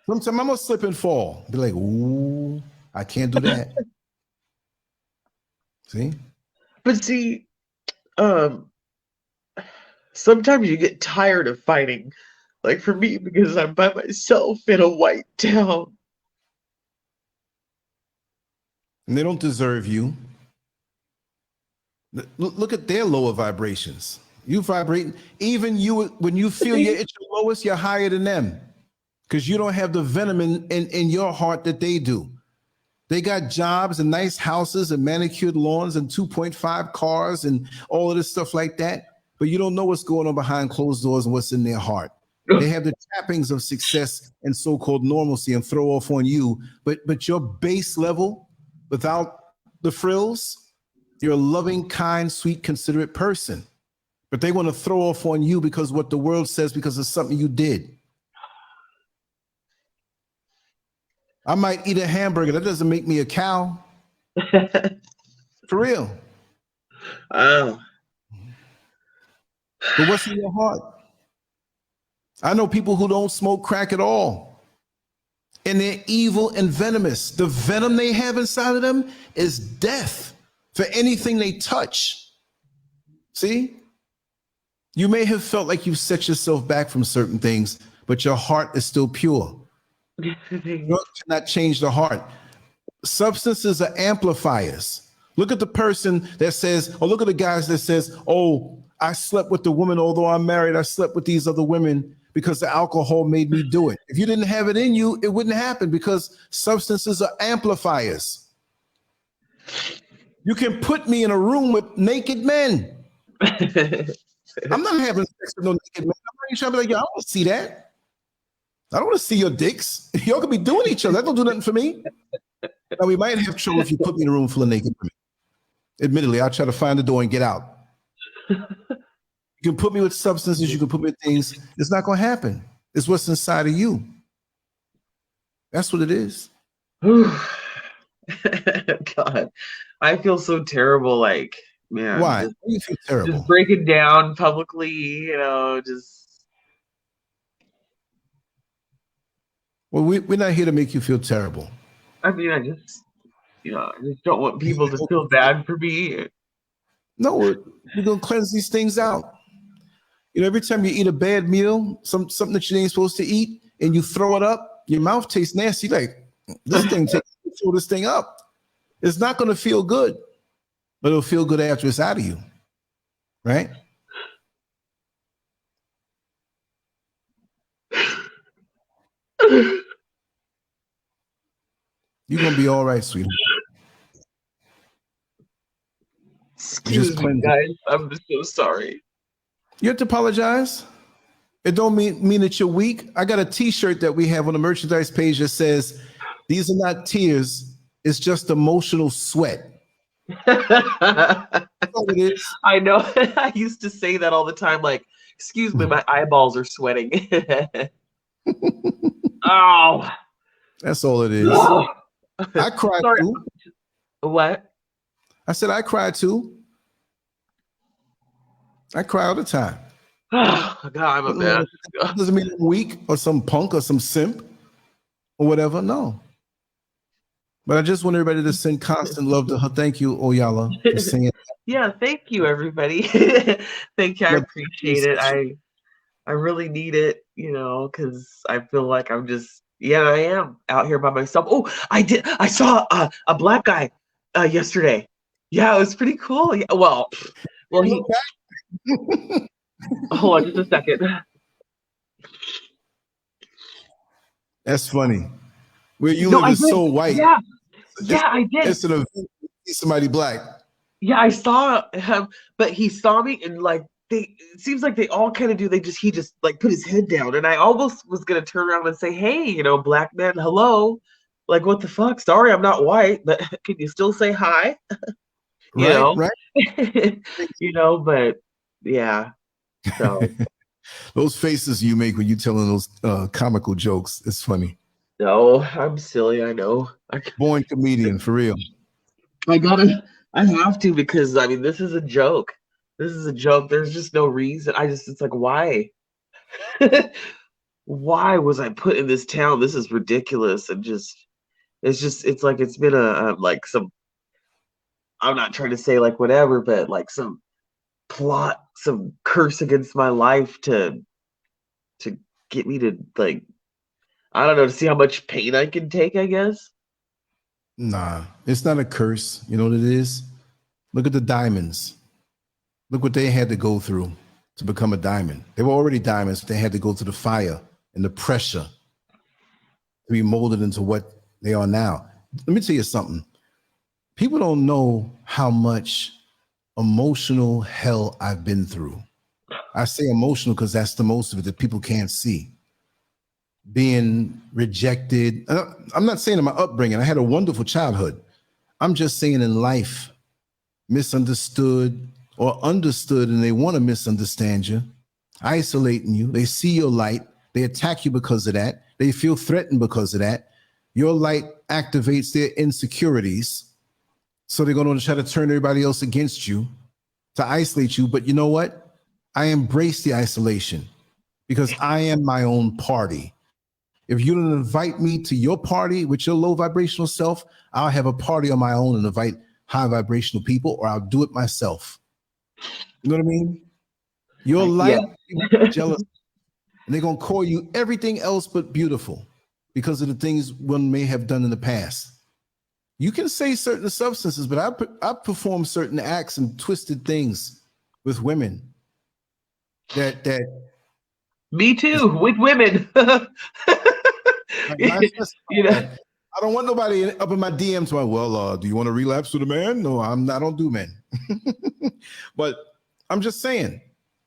Sometimes I'm going to slip and fall. Be like, ooh, I can't do that. See? But see, sometimes you get tired of fighting. Like for me, because I'm by myself in a white town. And they don't deserve you. Look at their lower vibrations. You vibrate, even you, when you feel you're at your lowest, you're higher than them. Because you don't have the venom in your heart that they do. They got jobs and nice houses and manicured lawns and 2.5 cars and all of this stuff like that. But you don't know what's going on behind closed doors and what's in their heart. They have the trappings of success and so-called normalcy and throw off on you. But your base level, without the frills, you're a loving, kind, sweet, considerate person. But they want to throw off on you because what the world says because of something you did. I might eat a hamburger. That doesn't make me a cow. For real. Oh. But what's in your heart? I know people who don't smoke crack at all. And they're evil and venomous. The venom they have inside of them is death for anything they touch. See? You may have felt like you've set yourself back from certain things, but your heart is still pure. Drugs cannot change the heart. Substances are amplifiers. Look at the person that says, or look at the guys that says, oh, I slept with the woman, although I'm married, I slept with these other women because the alcohol made me do it. If you didn't have it in you, it wouldn't happen because substances are amplifiers. You can put me in a room with naked men. I'm not having sex with no naked men. I'm not trying to be like, yo, I don't want to see that. I don't want to see your dicks. Y'all could be doing each other. That don't do nothing for me. Now, we might have trouble if you put me in a room full of naked women. Admittedly, I'll try to find the door and get out. You can put me with substances. You can put me with things. It's not going to happen. It's what's inside of you. That's what it is. God, I feel so terrible. Like, man. Why? Why do you feel terrible? Just breaking down publicly, you know, just. Well, we're not here to make you feel terrible. I mean, I just don't want people to feel bad for me. No, we're going to cleanse these things out. You know, every time you eat a bad meal, something that you ain't supposed to eat, and you throw it up, your mouth tastes nasty. Like, this thing throw this thing up. It's not going to feel good, but it'll feel good after it's out of you, right? You're going to be all right, sweetheart. Excuse me, guys. I'm just so sorry. You have to apologize. It don't mean that you're weak. I got a t-shirt that we have on the merchandise page that says, these are not tears. It's just emotional sweat. That's all it is. I know. I used to say that all the time. Like, excuse me, my eyeballs are sweating. Oh. That's all it is. I cried too. What? I said, I cry too. I cry all the time. Oh, God, I'm a mess. Doesn't mean I'm weak or some punk or some simp or whatever. No. But I just want everybody to send constant love to her. Thank you, Oyala, for saying. Yeah, thank you, everybody. Thank you. I appreciate it. I really need it, you know, because I feel like I'm just, yeah, I am out here by myself. Oh, I saw a black guy yesterday. Yeah, it was pretty cool. Yeah, well, he. Hold on just a second. That's funny. Where you live is so white. Yeah, I did. It's an event to see somebody black. Yeah, I saw him, but he saw me, and like it seems like they all kind of do. He just like put his head down, and I almost was gonna turn around and say, "Hey, you know, black man, hello." Like, what the fuck? Sorry, I'm not white, but can you still say hi? You know? Right. You know, but yeah. So those faces you make when you telling those comical jokes, it's funny. No, I'm silly, I know. Born comedian, for real. I have to, because I mean, this is a joke. This is a joke. There's just no reason. It's like, why? Why was I put in this town? This is ridiculous. And it's like it's been like some, I'm not trying to say like whatever, but like some plot, some curse against my life to get me to like, I don't know, to see how much pain I can take, I guess. Nah, it's not a curse. You know what it is? Look at the diamonds. Look what they had to go through to become a diamond. They were already diamonds, but they had to go through the fire and the pressure to be molded into what they are now. Let me tell you something. People don't know how much emotional hell I've been through. I say emotional because that's the most of it that people can't see. Being rejected. I'm not saying in my upbringing, I had a wonderful childhood. I'm just saying in life, misunderstood or understood, and they want to misunderstand you, isolating you. They see your light. They attack you because of that. They feel threatened because of that. Your light activates their insecurities. So they're going to try to turn everybody else against you to isolate you. But you know what? I embrace the isolation because I am my own party. If you don't invite me to your party with your low vibrational self, I'll have a party on my own and invite high vibrational people, or I'll do it myself. You know what I mean? Your light, people jealous, and they're going to call you everything else but beautiful because of the things one may have done in the past. You can say certain substances, but I perform certain acts and twisted things with women that me too, with women. You know, I don't want nobody up in my DMs. Well, do you want to relapse with a man? No, I don't do men. But I'm just saying,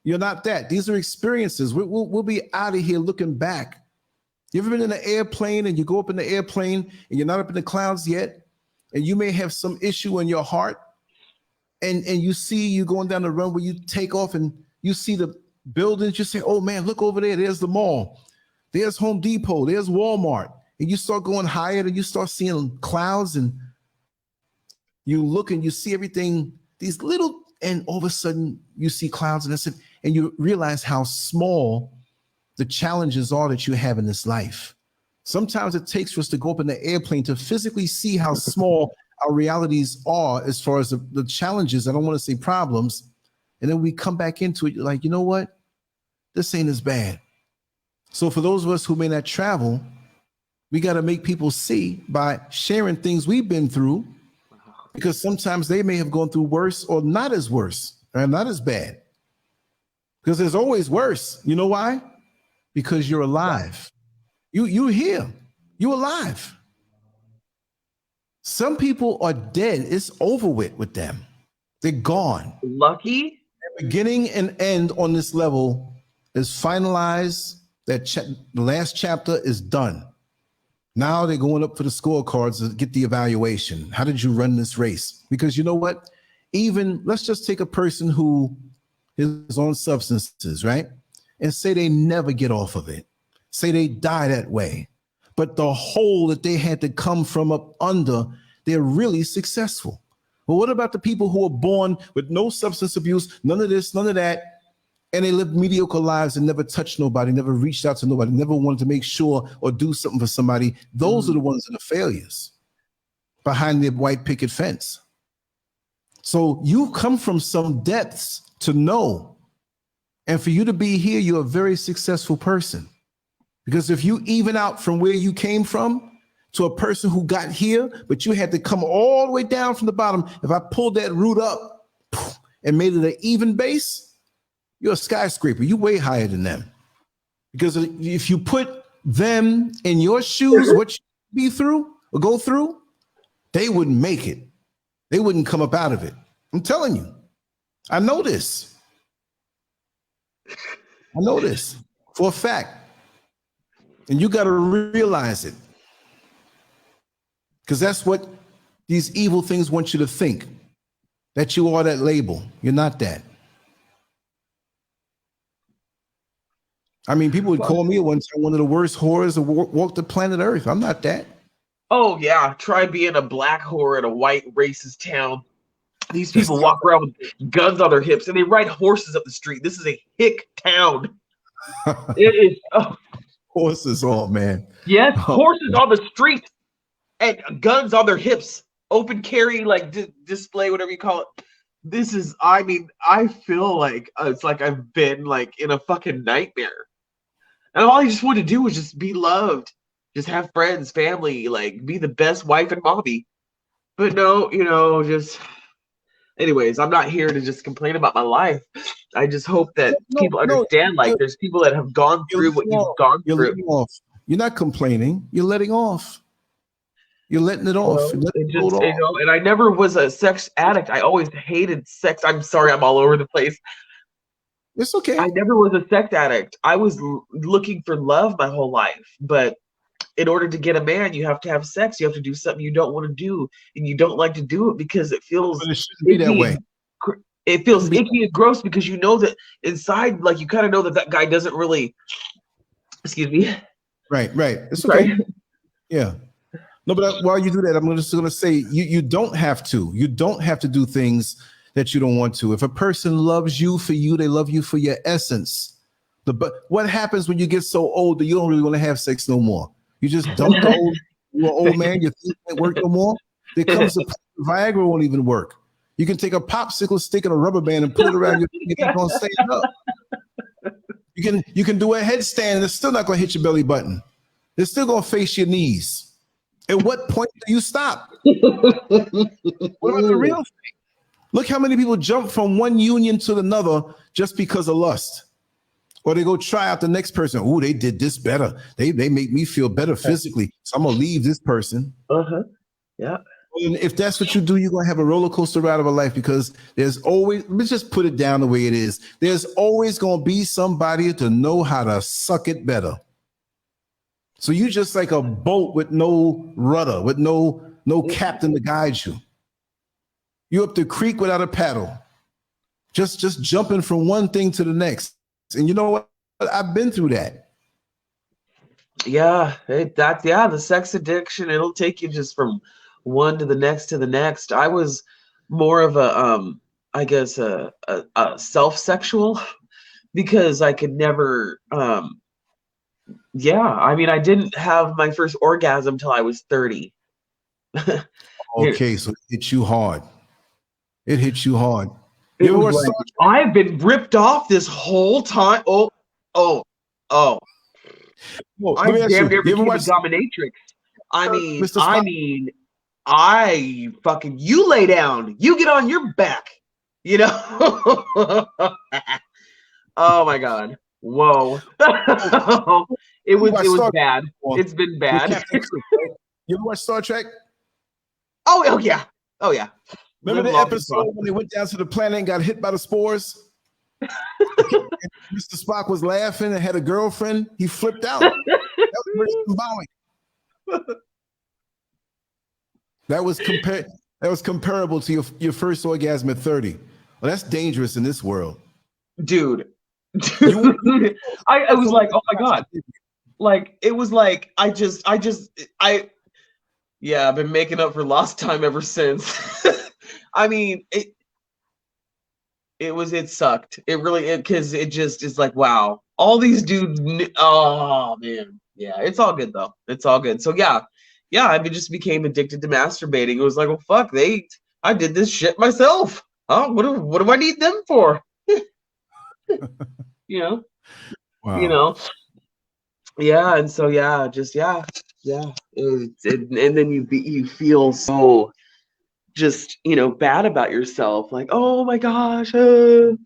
you're not that. These are experiences. We'll be out of here looking back. You ever been in an airplane and you go up in the airplane and you're not up in the clouds yet, and you may have some issue in your heart, and you see you going down the runway, you take off and you see the buildings, you say, oh man, look over there, there's the mall, there's Home Depot, there's Walmart, and you start going higher and you start seeing clouds, and you look and you see everything, these little, and all of a sudden you see clouds, and you realize how small the challenges are that you have in this life. Sometimes it takes for us to go up in the airplane to physically see how small our realities are as far as the challenges. I don't want to say problems. And then we come back into it like, you know what? This ain't as bad. So for those of us who may not travel, we got to make people see by sharing things we've been through, because sometimes they may have gone through worse or not as worse and not as bad. Because there's always worse. You know why? Because you're alive. You're here. You're alive. Some people are dead. It's over with them. They're gone. Lucky. Their beginning and end on this level is finalized. The last chapter is done. Now they're going up for the scorecards to get the evaluation. How did you run this race? Because you know what? Even let's just take a person who is on substances, right? And say they never get off of it. Say they die that way. But the hole that they had to come from up under, they're really successful. But what about the people who are born with no substance abuse, none of this, none of that, and they lived mediocre lives and never touched nobody, never reached out to nobody, never wanted to make sure or do something for somebody? Those are the ones that are failures behind the white picket fence. So you come from some depths to know. And for you to be here, you're a very successful person. Because if you even out from where you came from to a person who got here, but you had to come all the way down from the bottom, if I pulled that root up and made it an even base, you're a skyscraper. You're way higher than them. Because if you put them in your shoes, what you be through or go through, they wouldn't make it. They wouldn't come up out of it. I'm telling you. I know this. I know this for a fact. And you got to realize it. Because that's what these evil things want you to think. That you are that label. You're not that. I mean, people would call me at one time one of the worst whores to walk the planet Earth. I'm not that. Oh, yeah. Try being a black whore in a white racist town. These people walk around with guns on their hips and they ride horses up the street. This is a hick town. It is. Oh. Horses, oh, man. Yes, horses on the street and guns on their hips. Open carry, like display, whatever you call it. This is, I mean, I feel like it's like I've been like in a fucking nightmare. And all I just want to do is just be loved. Just have friends, family, like be the best wife and mommy. But no, you know, just anyways, I'm not here to just complain about my life. I just hope that people understand, like there's people that have gone through what you've gone through. Letting off. You're not complaining, you're letting off. You're letting it off. You know, and I never was a sex addict. I always hated sex. I'm sorry, I'm all over the place. It's okay. I never was a sex addict. I was looking for love my whole life, but in order to get a man, you have to have sex. You have to do something you don't want to do, and you don't like to do it because it feels but it shouldn't be that way. It feels icky and gross because you know that inside, like you kind of know that that guy doesn't really. Excuse me. Right. It's okay. Yeah. No, but while you do that, I'm just going to say you don't have to. You don't have to do things that you don't want to. If a person loves you for you, they love you for your essence. But what happens when you get so old that you don't really want to have sex no more? You just dump the old, you're an old man, your thing can't work no more. There comes a Viagra won't even work. You can take a popsicle stick and a rubber band and put it around your thing and it's going to stand up. You can do a headstand and it's still not going to hit your belly button. It's still going to face your knees. At what point do you stop? What about the real thing? Look how many people jump from one union to another just because of lust. Or they go try out the next person. Oh, they did this better. They make me feel better physically. So I'm going to leave this person. Yeah. And if that's what you do, you're going to have a roller coaster ride of a life because there's always, let's just put it down the way it is. There's always going to be somebody to know how to suck it better. So you just like a boat with no rudder, with no captain to guide you. You're up the creek without a paddle, just jumping from one thing to the next. And you know what? I've been through that. Yeah, the sex addiction, it'll take you just from one to the next. I was more of a I guess a self-sexual because I could never I mean, I didn't have my first orgasm till I was 30. Okay, so it hit you hard. It hit you hard. I've been ripped off this whole time. Oh. Well, I damn near became a dominatrix. I mean, I fucking, you lay down, you get on your back, you know? Oh my God. Whoa. It was bad. It's been bad. You ever watch Star Trek? Oh yeah. Remember the episode when they went down to the planet and got hit by the spores? Mr. Spock was laughing and had a girlfriend. He flipped out. That was very symbolic. That was comparable to your first orgasm at 30. Well, that's dangerous in this world. Dude. I was like, oh my God. Like, it was like, I've been making up for lost time ever since. I mean, it sucked. It really, because it just is like, wow, all these dudes. Oh man, yeah, it's all good though. It's all good. So yeah, I just became addicted to masturbating. It was like, well, fuck, I did this shit myself. Oh, what do I need them for? You know, you Wow. know. Yeah, and so yeah. And then you feel so just bad about yourself, like, oh my gosh, I'm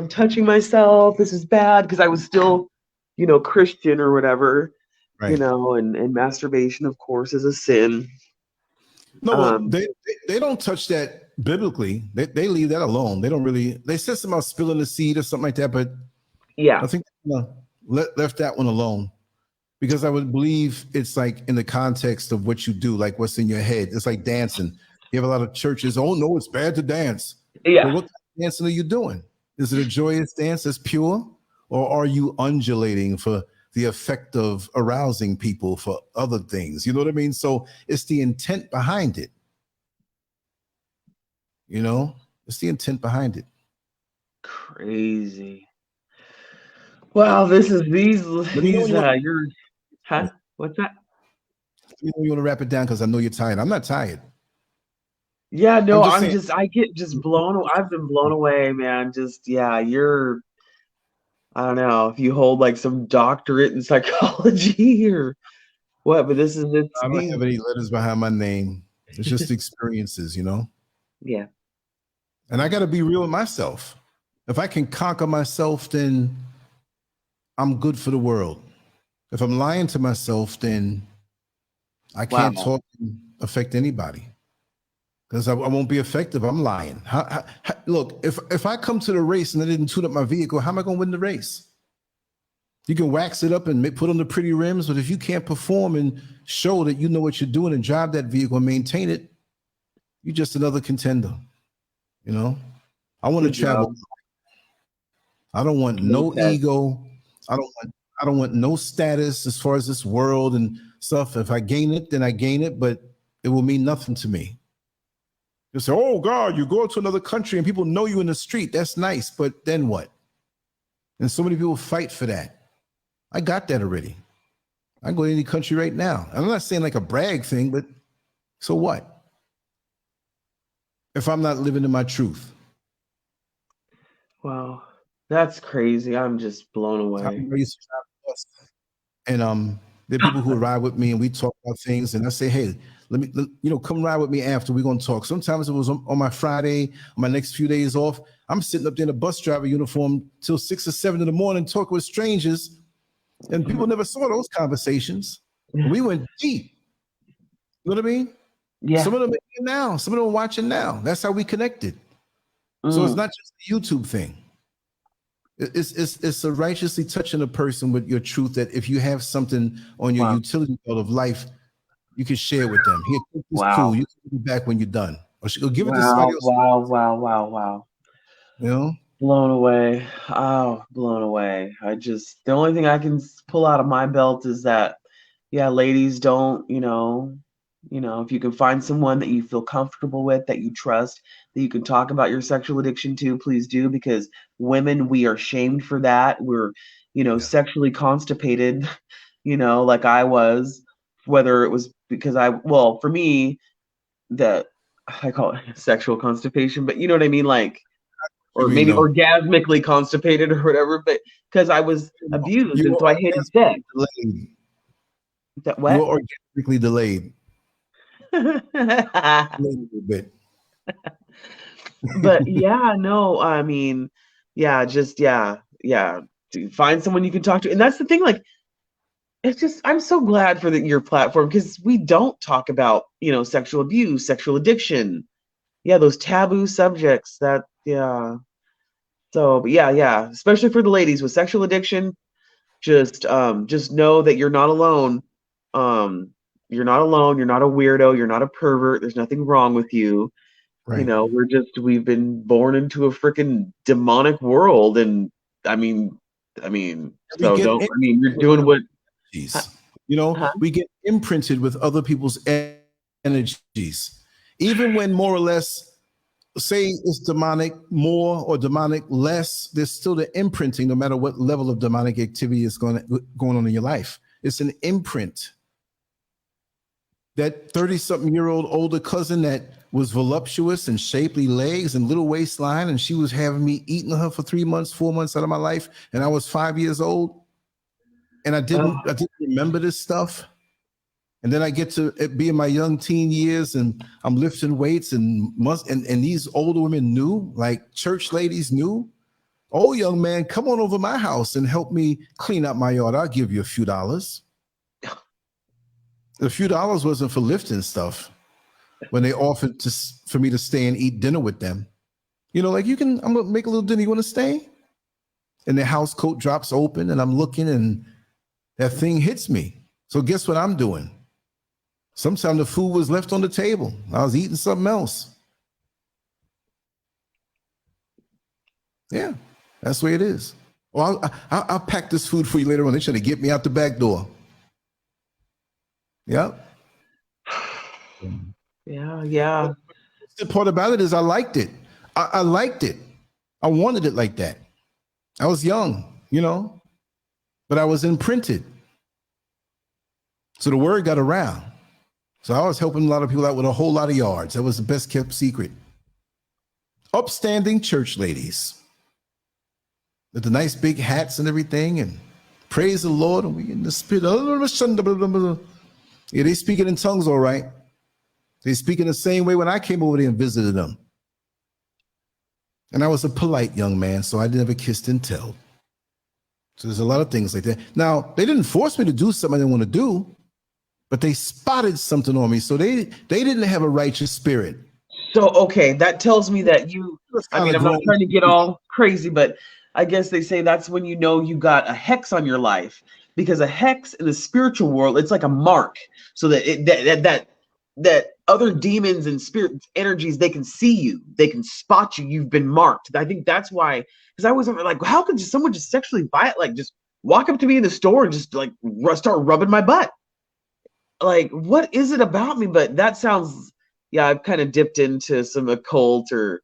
touching myself, this is bad, because I was still Christian or whatever, Right. and masturbation of course is a sin. No, well, they don't touch that biblically. They leave that alone. They don't really. They said something about spilling the seed or something like that, but Yeah, I think left that one alone, because I would believe it's like in the context of what you do, like what's in your head. It's like dancing. You have a lot of churches. Oh no, it's bad to dance. yeah. But what kind of dancing are you doing? Is it a joyous dance that's pure, or are you undulating for the effect of arousing people for other things? You know what I mean? So it's the intent behind it. It's the intent behind it. Crazy. Wow, this is these Let me know when you want, you're, huh? What's that? you want to wrap it down, because I know you're tired. I'm not tired. Yeah, no, I'm just saying. I get just blown. I've been blown away, man. Just, yeah, I don't know if you hold like some doctorate in psychology or what, but it's I don't these, have any letters behind my name. It's just experiences, yeah, And I got to be real with myself. If I can conquer myself, then I'm good for the world. If I'm lying to myself, then I can't wow. talk and affect anybody, because I won't be effective. I'm lying. Look, if I come to the race and I didn't tune up my vehicle, how am I going to win the race? You can wax it up and put on the pretty rims, but if you can't perform and show that you know what you're doing and drive that vehicle and maintain it, you're just another contender. I want to Good travel. job. I don't want no Okay. ego. I don't want no status as far as this world and stuff. If I gain it, then I gain it, but it will mean nothing to me. You say, oh God, you go to another country and people know you in the street. That's nice, but then what? And so many people fight for that. I got that already. I can go to any country right now. I'm not saying like a brag thing, but so what? If I'm not living in my truth. Wow. That's crazy. I'm just blown away. And there are people who ride with me and we talk about things, and I say, hey, come ride with me after, we're going to talk. Sometimes it was on my Friday, on my next few days off. I'm sitting up there in a bus driver uniform till 6 or 7 in the morning talking with strangers, and people never saw those conversations. We went deep. You know what I mean? Yeah. Some of them are here now. Some of them are watching now. That's how we connected. So it's not just a YouTube thing. It's a righteously touching a person with your truth, that if you have something on your utility belt of life, you can share with them. Here, take this tool. You can be back when you're done. Or give it to somebody else. Wow. Blown away. Oh, blown away. The only thing I can pull out of my belt is that, yeah, ladies, don't, if you can find someone that you feel comfortable with, that you trust, that you can talk about your sexual addiction to, please do, because women, we are shamed for that. We're, sexually constipated, like I was, whether it was because for me, that I call it sexual constipation, but you know what I mean? Like, or maybe orgasmically constipated or whatever, but because I was abused, You and were so I hated sex. delayed. That You what? were organically delayed. A little bit. But yeah, no, I mean, yeah, yeah. To find someone you can talk to, and that's the thing. Like, it's just, I'm so glad for your platform, because we don't talk about sexual abuse, sexual addiction, yeah, those taboo subjects. That yeah. So, but yeah, especially for the ladies with sexual addiction, just know that you're not alone. You're not alone. You're not a weirdo. You're not a pervert. There's nothing wrong with you. Right. We've been born into a freaking demonic world, and I mean, so you're doing what? We get imprinted with other people's energies. even when more or less say it's demonic more or demonic less, there's still the imprinting, no matter what level of demonic activity is going on in your life. It's an imprint. That 30-something-year-old older cousin that was voluptuous and shapely legs and little waistline, and she was having me eating her for 3 months, 4 months out of my life, and I was 5 years old, and I didn't remember this stuff. And then I get to be in my young teen years, and I'm lifting weights, and these older women knew, like church ladies knew, oh, young man, come on over my house and help me clean up my yard. I'll give you a few dollars. A few dollars wasn't for lifting stuff when they offered for me to stay and eat dinner with them. You know, like, I'm gonna make a little dinner. You want to stay? And the house coat drops open, and I'm looking, and that thing hits me. So guess what I'm doing? Sometimes the food was left on the table. I was eating something else. Yeah, that's the way it is. Well, I'll pack this food for you later on. They're trying to get me out the back door. Yep. Yeah. The part about it is I liked it. I liked it. I wanted it like that. I was young, you know, but I was imprinted. So the word got around. So I was helping a lot of people out with a whole lot of yards. That was the best kept secret. Upstanding church ladies with the nice big hats and everything, and praise the Lord, and we in the spirit. Yeah, they speaking in tongues, all right. They speaking the same way when I came over there and visited them. And I was a polite young man, so I never kissed and tell. So there's a lot of things like that. Now, they didn't force me to do something I didn't want to do, but they spotted something on me. So they didn't have a righteous spirit. So, okay, that tells me that I'm not trying to get all crazy, but I guess they say that's when you know you got a hex on your life, because a hex in the spiritual world, it's like a mark, so that that other demons and spirit energies, they can see you, they can spot you. You've been marked. I think that's why, because I was like, how could someone just sexually just walk up to me in the store and just like start rubbing my butt? Like, what is it about me? But that sounds, yeah, I've kind of dipped into some occult or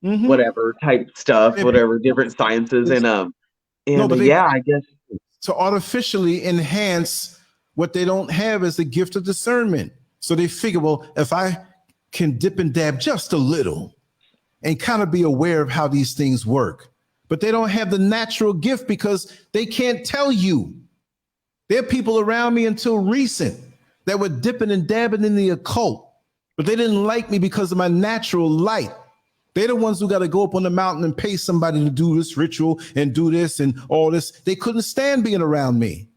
whatever type stuff, whatever different sciences, and I guess to artificially enhance what they don't have as the gift of discernment. So they figure, well, if I can dip and dab just a little and kind of be aware of how these things work, but they don't have the natural gift because they can't tell you. There are people around me until recent that were dipping and dabbing in the occult, but they didn't like me because of my natural light. They're the ones who got to go up on the mountain and pay somebody to do this ritual and do this and all this. They couldn't stand being around me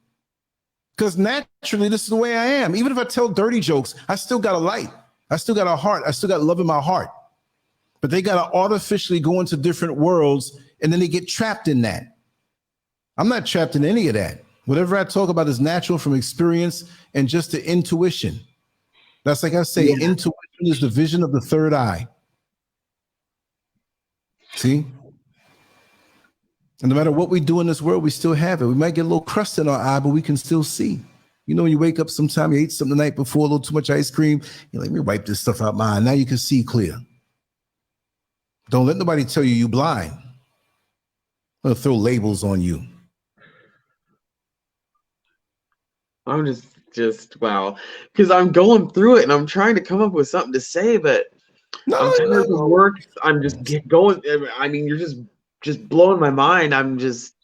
because naturally this is the way I am. Even if I tell dirty jokes, I still got a light. I still got a heart. I still got love in my heart. But they got to artificially go into different worlds, and then they get trapped in that. I'm not trapped in any of that. Whatever I talk about is natural from experience and just the intuition. That's like I say, intuition is the vision of the third eye. See? And no matter what we do in this world, we still have it. We might get a little crust in our eye, but we can still see. You know, when you wake up sometime, you ate something the night before, a little too much ice cream, you're like, let me wipe this stuff out my eye. Now you can see clear. Don't let nobody tell you you're blind. I'm going to throw labels on you. I'm just wow, because I'm going through it and I'm trying to come up with something to say, but I'm tired of work. I'm just going. I mean, you're just blowing my mind. I'm just,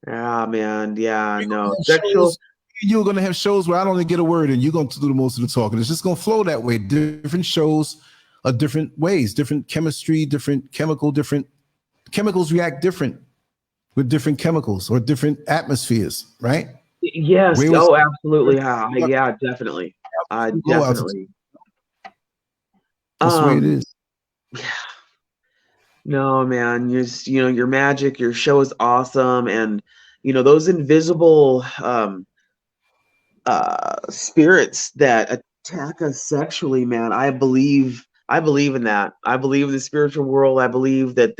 man, no. Sexual. You're gonna have shows where I don't even get a word, and you're gonna do the most of the talking. It's just gonna flow that way. Different shows are different ways, different chemistry, different chemicals react different with different chemicals or different atmospheres, right? Yes. Oh, absolutely. Yeah, definitely. Definitely. That's the way it is. Yeah. No, man, your magic, your show is awesome. And, those invisible spirits that attack us sexually, man, I believe in that. I believe in the spiritual world. I believe that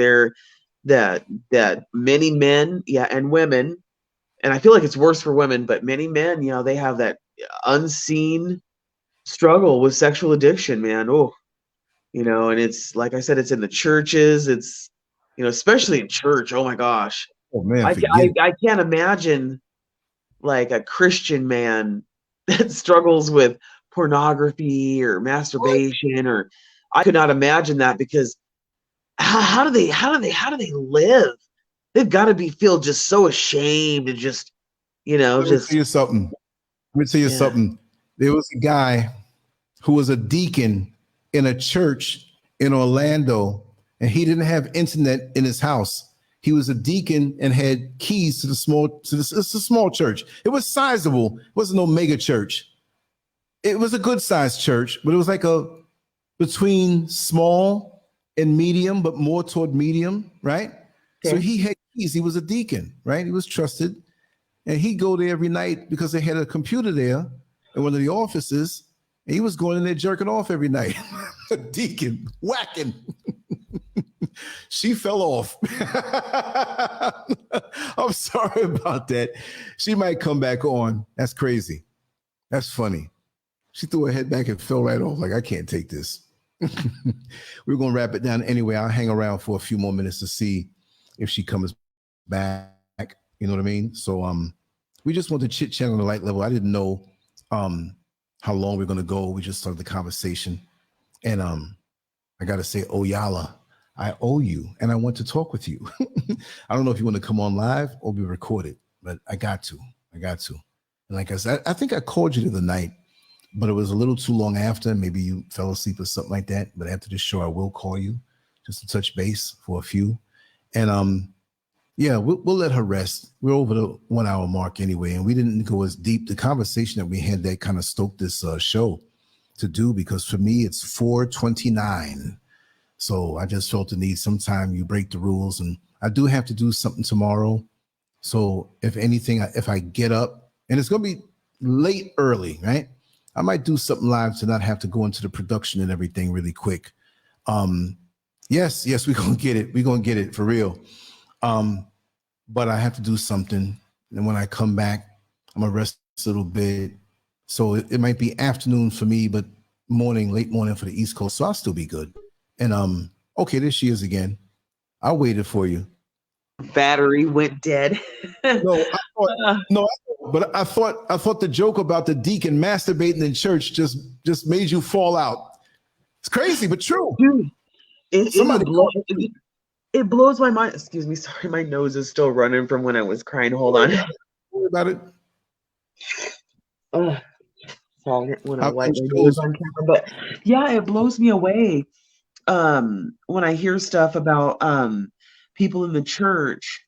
that many men, and women, and I feel like it's worse for women, but many men, they have that unseen struggle with sexual addiction, man. Oh, you know, and it's like I said, it's in the churches. It's, you know, especially in church. Oh my gosh, Oh man, forget it. I can't imagine like a Christian man that struggles with pornography or masturbation, or I could not imagine that, because how do they live? They've got to be feel just so ashamed and just, you know, Let me just tell you something. Let me tell you yeah. something. There was a guy who was a deacon in a church in Orlando, and he didn't have internet in his house. He was a deacon and had keys to it's a small church. It was sizable. It wasn't no mega church. It was a good sized church, but it was like a between small and medium, but more toward medium, right? So Okay. he had keys. He was a deacon, right? He was trusted. And he'd go there every night because they had a computer there in one of the offices. And he was going in there jerking off every night. A deacon whacking. She fell off. I'm sorry about that. She might come back on. That's crazy. That's funny. She threw her head back and fell right off. Like, I can't take this. We're going to wrap it down anyway. I'll hang around for a few more minutes to see if she comes back. You know what I mean? So we just want to chit chat on the light level. I didn't know how long we're going to go. We just started the conversation. And I got to say, Oyala, I owe you, and I want to talk with you. I don't know if you want to come on live or be recorded, but I got to. And like I said, I think I called you the other night, but it was a little too long after. Maybe you fell asleep or something like that. But after this show, I will call you just to touch base for a few. And yeah, we'll let her rest. We're over the 1 hour mark anyway, and we didn't go as deep. The conversation that we had that kind of stoked this show to do, because for me it's 4:29. So I just felt the need. Sometime you break the rules, and I do have to do something tomorrow. So if anything, if I get up, and it's going to be late early, right? I might do something live to not have to go into the production and everything really quick. Yes, we're going to get it. We're going to get it for real. But I have to do something. And when I come back, I'm going to rest a little bit. So it might be afternoon for me, but late morning for the East Coast. So I'll still be good. And okay, there she is again. I waited for you. Battery went dead. But I thought the joke about the deacon masturbating in church just made you fall out. It's crazy, but true. Dude, it blows my mind. Excuse me, sorry, my nose is still running from when I was crying. Hold on. Don't worry about it. Sorry, when I wipe my nose on camera, but yeah, it blows me away when I hear stuff about people in the church,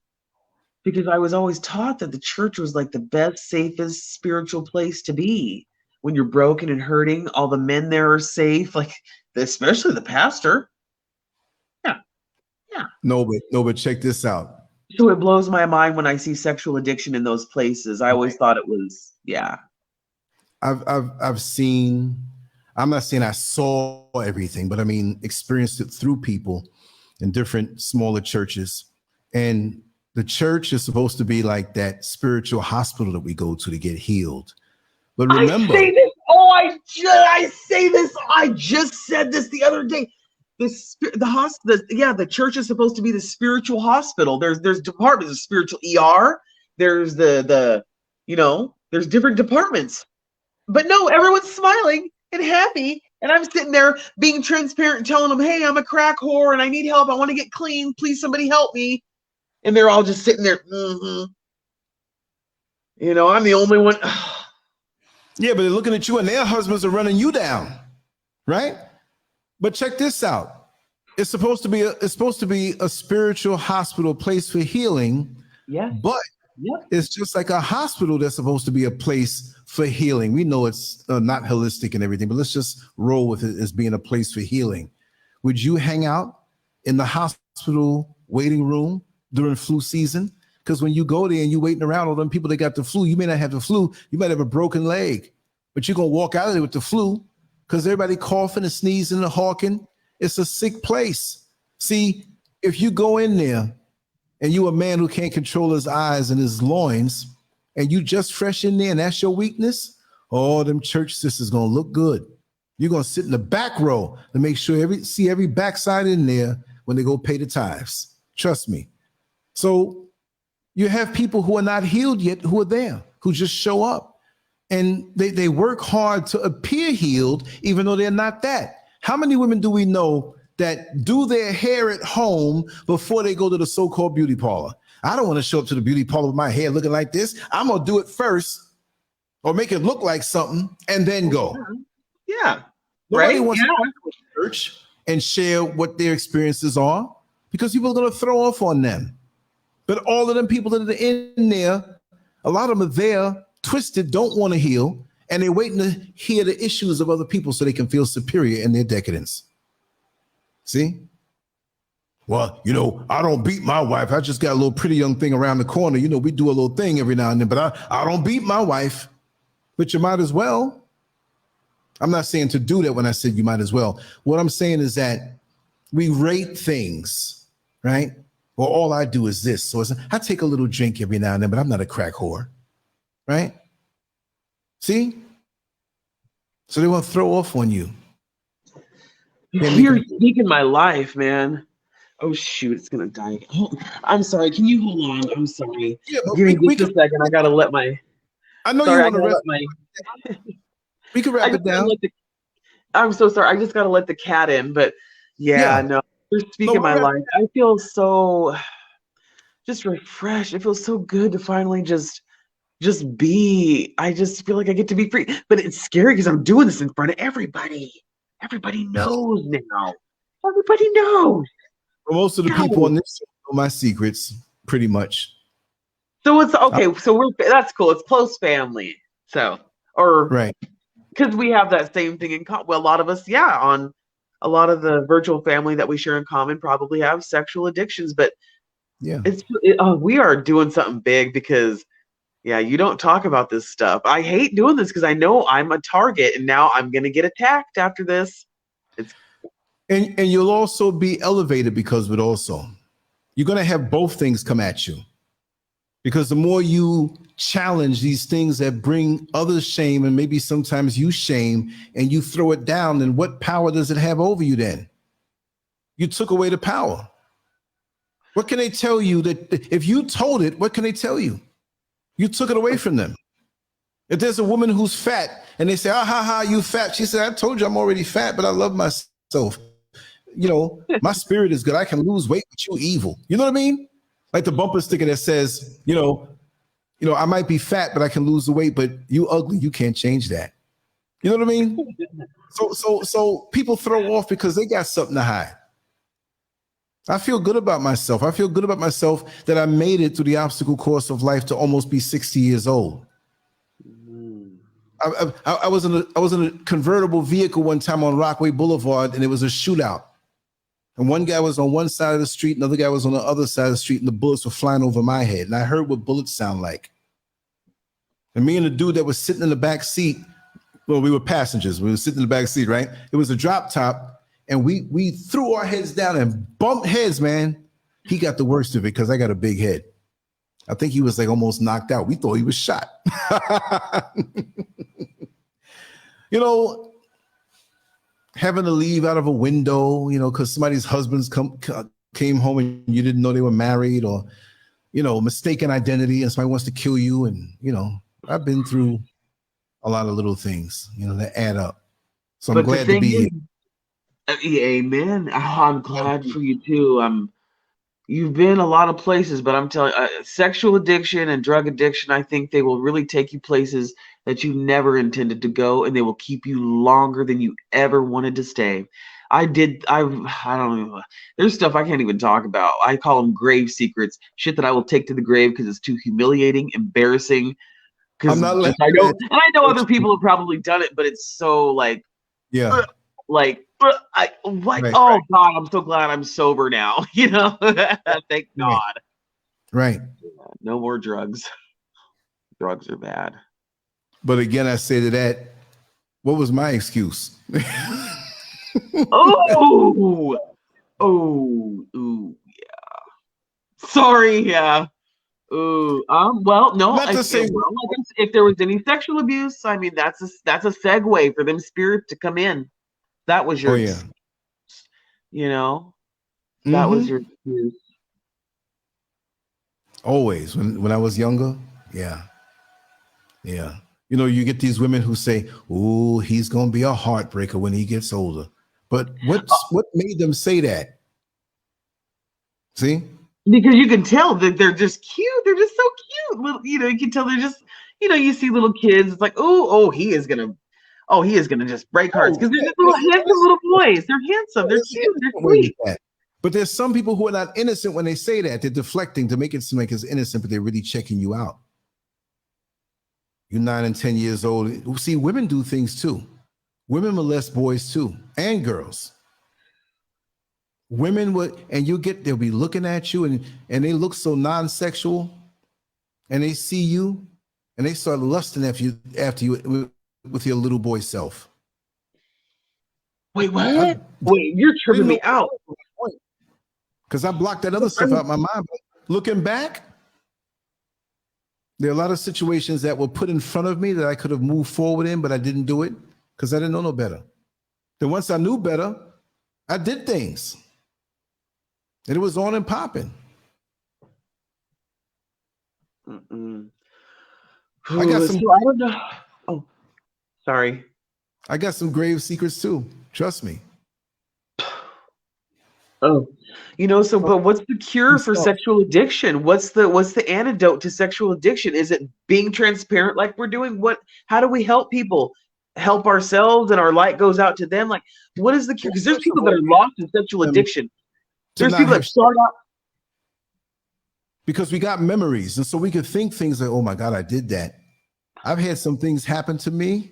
because I was always taught that the church was like the best, safest spiritual place to be. When you're broken and hurting, all the men there are safe, like especially the pastor. Yeah. No, but check this out. So it blows my mind when I see sexual addiction in those places. I always thought it was, yeah. I've seen, I'm not saying I saw everything, but I mean, experienced it through people in different smaller churches. And the church is supposed to be like that spiritual hospital that we go to get healed. But remember, I just said this the other day. The church is supposed to be the spiritual hospital. There's departments of spiritual ER. There's there's different departments. But no, everyone's smiling and happy, and I'm sitting there being transparent and telling them, hey, I'm a crack whore and I need help. I want to get clean. Please, somebody help me. And they're all just sitting there. I'm the only one. Yeah, but they're looking at you and their husbands are running you down, right? But check this out. It's supposed to be a spiritual hospital, place for healing. Yeah. But it's just like a hospital that's supposed to be a place for healing. We know it's not holistic and everything, but let's just roll with it as being a place for healing. Would you hang out in the hospital waiting room during flu season? Because when you go there and you're waiting around all them people that got the flu, you may not have the flu. You might have a broken leg, but you're going to walk out of there with the flu because everybody coughing and sneezing and hawking. It's a sick place. See, if you go in there and you a man who can't control his eyes and his loins, and you just fresh in there and that's your weakness, all them church sisters gonna look good. You're gonna sit in the back row to make sure see every backside in there when they go pay the tithes. Trust me. So you have people who are not healed yet, who are there, who just show up. And they work hard to appear healed, even though they're not that. How many women do we know that do their hair at home before they go to the so-called beauty parlor? I don't want to show up to the beauty parlor with my hair looking like this. I'm going to do it first or make it look like something and then go. Yeah. Nobody wants to go to church and share what their experiences are because people are going to throw off on them. But all of them people that are in there, a lot of them are there, twisted, don't want to heal, and they're waiting to hear the issues of other people so they can feel superior in their decadence. See? Well, I don't beat my wife. I just got a little pretty young thing around the corner. We do a little thing every now and then, but I don't beat my wife. But you might as well. I'm not saying to do that when I said you might as well. What I'm saying is that we rate things, right? Well, all I do is this. So I take a little drink every now and then, but I'm not a crack whore, right? See? So they want to throw off on you. You're speaking my life, man. Oh, shoot, it's going to die. Oh, I'm sorry. Can you hold on? I'm sorry. Yeah, give me just a second. I got to let my... I know sorry, you want to rest. We can wrap it down. I'm so sorry. I just got to let the cat in. But yeah. No, you're speaking my life. I feel so just refreshed. It feels so good to finally just be. I just feel like I get to be free. But it's scary because I'm doing this in front of everybody. Everybody knows now. Everybody knows. Well, most of the people on this show know my secrets, pretty much. So it's okay. So that's cool. It's close family. So right, because we have that same thing in common. Well, a lot of us, on a lot of the virtual family that we share in common probably have sexual addictions. But we are doing something big because you don't talk about this stuff. I hate doing this because I know I'm a target, and now I'm gonna get attacked after this. And you'll also be elevated because of it. Also, you're gonna have both things come at you. Because the more you challenge these things that bring others shame and maybe sometimes you shame and you throw it down, then what power does it have over you then? You took away the power. What can they tell you that if you told it, what can they tell you? You took it away from them. If there's a woman who's fat and they say, you fat. She said, I told you I'm already fat, but I love myself. My spirit is good. I can lose weight, but you evil. You know what I mean? Like the bumper sticker that says, I might be fat, but I can lose the weight, but you ugly, you can't change that. You know what I mean? So people throw off because they got something to hide. I feel good about myself. I feel good about myself that I made it through the obstacle course of life to almost be 60 years old. I was in a convertible vehicle one time on Rockaway Boulevard, and it was a shootout. And one guy was on one side of the street, another guy was on the other side of the street, and the bullets were flying over my head. And I heard what bullets sound like. And me and the dude that was sitting in the back seat, well, we were passengers. We were sitting in the back seat, right? It was a drop top, and we threw our heads down and bumped heads, man. He got the worst of it because I got a big head. I think he was like almost knocked out. We thought he was shot. Having to leave out of a window, because somebody's husbands came home and you didn't know they were married, or, mistaken identity and somebody wants to kill you. And, I've been through a lot of little things, that add up. So I'm glad to be here. Amen. I'm glad for you too. You've been a lot of places, but I'm telling you, sexual addiction and drug addiction, I think they will really take you places that you never intended to go, and they will keep you longer than you ever wanted to stay. I don't know. There's stuff I can't even talk about. I call them grave secrets, shit that I will take to the grave because it's too humiliating, embarrassing. Because I know other people have probably done it, but it's so right. God, I'm so glad I'm sober now. Thank God. Right. No more drugs. Drugs are bad. But again, I say to that, what was my excuse? Oh, yeah. Sorry, yeah. Ooh, well, no, Not to say, well, I guess if there was any sexual abuse, I mean, that's a segue for them spirits to come in. That was oh your, yeah, you know, that was mm-hmm. your excuse. Always when I was younger, yeah, yeah. You know, you get these women who say, "Oh, he's gonna be a heartbreaker when he gets older." But what made them say that? See? Because you can tell that they're just cute. They're just so cute. Little, you can tell they're just, you see little kids. It's like, he is gonna just break hearts Oh, because they're yeah, just little handsome little boys. They're handsome. They're there's a cute. They're different way with sweet. that. But there's some people who are not innocent when they say that. They're deflecting to make it seem like it's innocent, but they're really checking you out. You're 9 and 10 years old. See, women do things too. Women molest boys too, and girls. Women would, and they'll be looking at you and they look so non-sexual, and they see you and they start lusting after you with your little boy self. Wait, what? Wait, you're tripping me out. Because I blocked that other stuff out of my mind. But looking back, there are a lot of situations that were put in front of me that I could have moved forward in, but I didn't do it because I didn't know no better. Then once I knew better, I did things. And it was on and popping. I got some. I don't know. Oh, sorry. I got some grave secrets too. Trust me. Oh, but what's the cure for sexual addiction? What's the antidote to sexual addiction? Is it being transparent like we're doing? How do we help people? Help ourselves and our light goes out to them? Like, what is the cure? Because there's people that are lost in sexual addiction. There's people that start out because we got memories, and so we could think things like, "Oh my God, I did that." I've had some things happen to me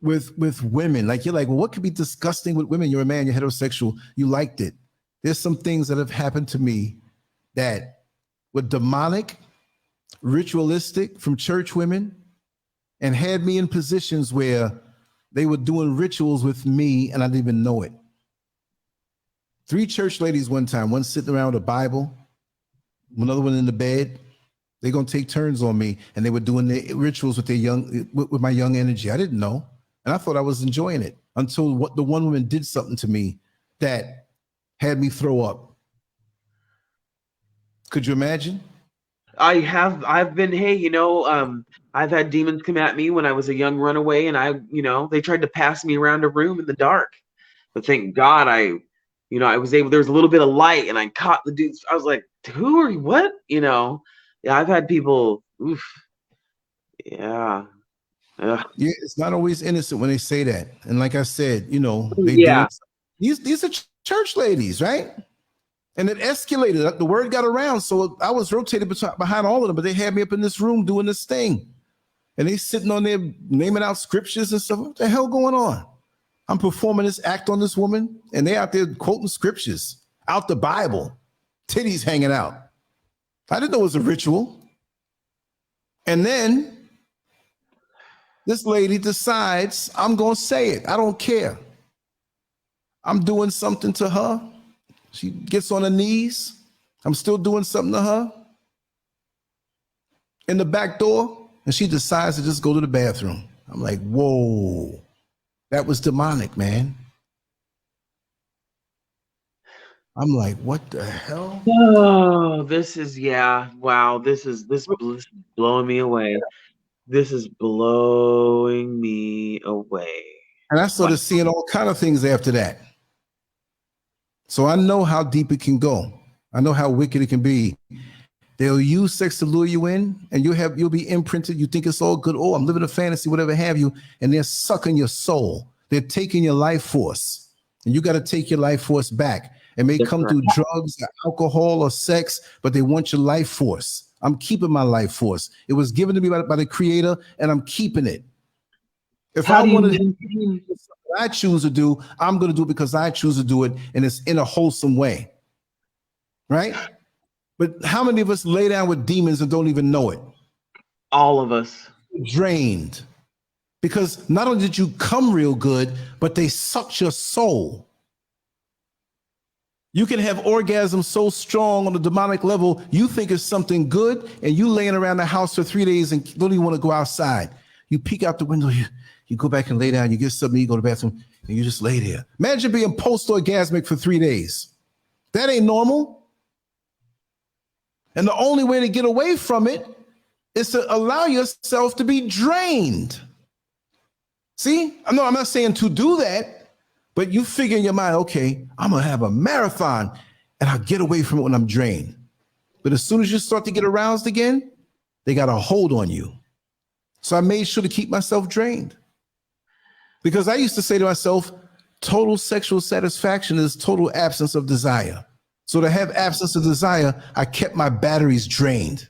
with women. Like you're like, well, what could be disgusting with women? You're a man, you're heterosexual, you liked it. There's some things that have happened to me that were demonic, ritualistic from church women, and had me in positions where they were doing rituals with me and I didn't even know it. 3 church ladies one time, one sitting around with a Bible, another one in the bed. They're gonna take turns on me, and they were doing the rituals with with my young energy. I didn't know, and I thought I was enjoying it until the one woman did something to me that had me throw up. Could you imagine? I've been, I've had demons come at me when I was a young runaway, and they tried to pass me around a room in the dark. But thank God I was able, there was a little bit of light and I caught the dudes. I was like, who are you? What? Yeah, I've had people, oof. Yeah. Ugh. Yeah, it's not always innocent when they say that. And like I said, they Yeah. these are church ladies, right? And it escalated. The word got around. So I was rotated behind all of them, but they had me up in this room doing this thing. And they sitting on there naming out scriptures and stuff. What the hell going on? I'm performing this act on this woman, and they out there quoting scriptures out the Bible, titties hanging out. I didn't know it was a ritual. And then this lady decides I'm going to say it. I don't care. I'm doing something to her. She gets on her knees. I'm still doing something to her in the back door, and she decides to just go to the bathroom. I'm like, whoa, that was demonic, man. I'm like, what the hell? Oh, this is, wow. This is blowing me away. This is blowing me away. And I started seeing all kind of things after that. So I know how deep it can go. I know how wicked it can be. They'll use sex to lure you in, and you'll be imprinted. You think it's all good. Oh, I'm living a fantasy, whatever have you. And they're sucking your soul. They're taking your life force, and you got to take your life force back. It may come through drugs or alcohol or sex, but they want your life force. I'm keeping my life force. It was given to me by the Creator, and I'm keeping it. If I wanted what I choose to do, I'm going to do it because I choose to do it, and it's in a wholesome way, right? But how many of us lay down with demons and don't even know it? All of us. Drained. Because not only did you come real good, but they sucked your soul. You can have orgasms so strong on a demonic level, you think it's something good, and you laying around the house for 3 days and don't even want to go outside. You peek out the window, you go back and lay down, you get something, you go to the bathroom, and you just lay there. Imagine being post-orgasmic for 3 days. That ain't normal. And the only way to get away from it is to allow yourself to be drained. See, no, I'm not saying to do that. But you figure in your mind, okay, I'm going to have a marathon and I'll get away from it when I'm drained. But as soon as you start to get aroused again, they got a hold on you. So I made sure to keep myself drained. Because I used to say to myself, total sexual satisfaction is total absence of desire. So to have absence of desire, I kept my batteries drained,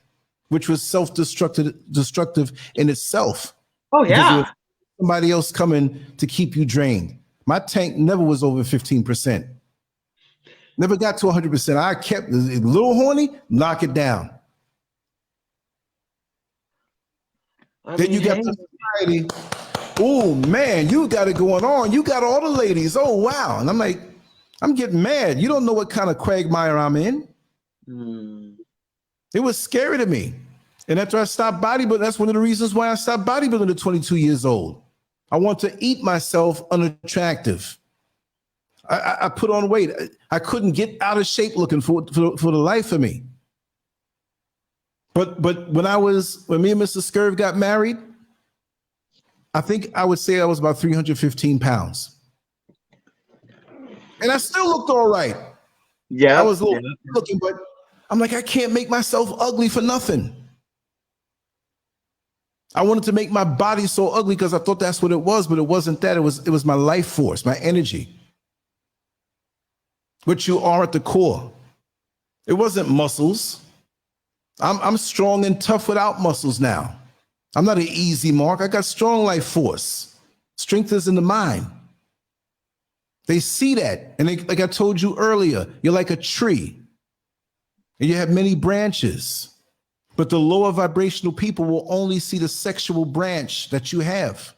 which was destructive in itself. Oh, yeah. Somebody else coming to keep you drained. My tank never was over 15%. Never got to 100%. I kept a little horny, knock it down. Then you got the society. Oh, man, you got it going on. You got all the ladies. Oh, wow. And I'm like, I'm getting mad. You don't know what kind of quagmire I'm in. It was scary to me. And after I stopped bodybuilding, that's one of the reasons why I stopped bodybuilding at 22 years old. I want to eat myself unattractive. I put on weight. I couldn't get out of shape looking for the life of me. But when me and Mr. Scurv got married, I think I would say I was about 315 pounds. And I still looked all right. Yeah. I was a little looking, but I'm like, I can't make myself ugly for nothing. I wanted to make my body so ugly because I thought that's what it was, but it wasn't that. It was my life force, my energy, which you are at the core. It wasn't muscles. I'm strong and tough without muscles now. I'm not an easy mark. I got strong life force. Strength is in the mind. They see that. And like I told you earlier, you're like a tree and you have many branches. But the lower vibrational people will only see the sexual branch that you have.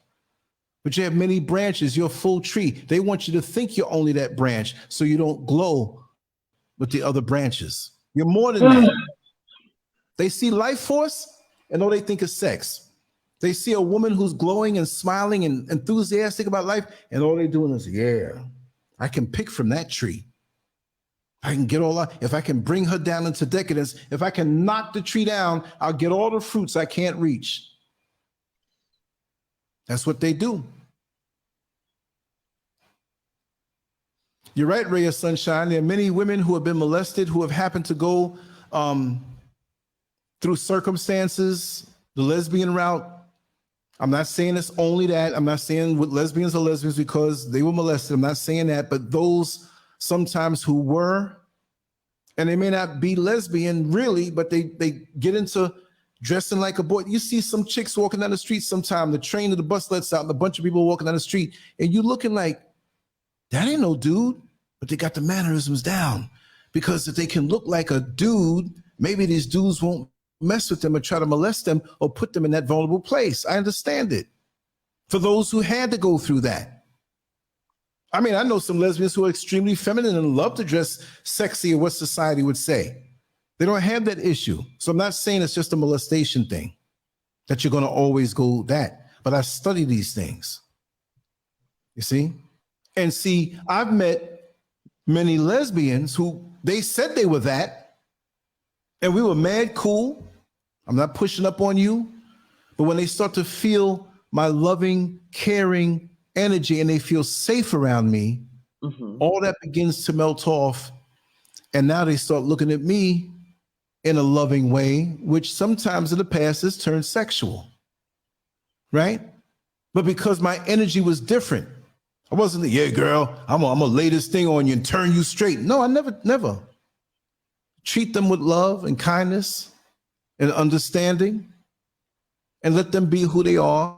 But you have many branches. You're a full tree. They want you to think you're only that branch so you don't glow with the other branches. You're more than that. They see life force and all they think is sex. They see a woman who's glowing and smiling and enthusiastic about life, and all they're doing is, yeah, I can pick from that tree. I can get all out. If I can bring her down into decadence, if I can knock the tree down, I'll get all the fruits I can't reach. That's what they do. You're right, Ray of Sunshine. There are many women who have been molested, who have happened to go through circumstances, the lesbian route. I'm not saying it's only that. I'm not saying with lesbians are lesbians because they were molested. I'm not saying that, but those sometimes who were, and they may not be lesbian really, but they get into dressing like a boy. You see some chicks walking down the street sometime, the train or the bus lets out and a bunch of people walking down the street and you looking like, that ain't no dude, but they got the mannerisms down because if they can look like a dude, maybe these dudes won't mess with them or try to molest them or put them in that vulnerable place. I understand it. For those who had to go through that. I mean, I know some lesbians who are extremely feminine and love to dress sexy or what society would say. They don't have that issue. So I'm not saying it's just a molestation thing, that you're going to always go that. But I study these things. You see? And see, I've met many lesbians who they said they were that, and we were mad cool. I'm not pushing up on you. But when they start to feel my loving, caring energy and they feel safe around me, all that begins to melt off. And now they start looking at me in a loving way, which sometimes in the past has turned sexual, right? But because my energy was different, I wasn't the, yeah, girl, I'm gonna lay this thing on you and turn you straight. No, I never. Treat them with love and kindness and understanding and let them be who they are.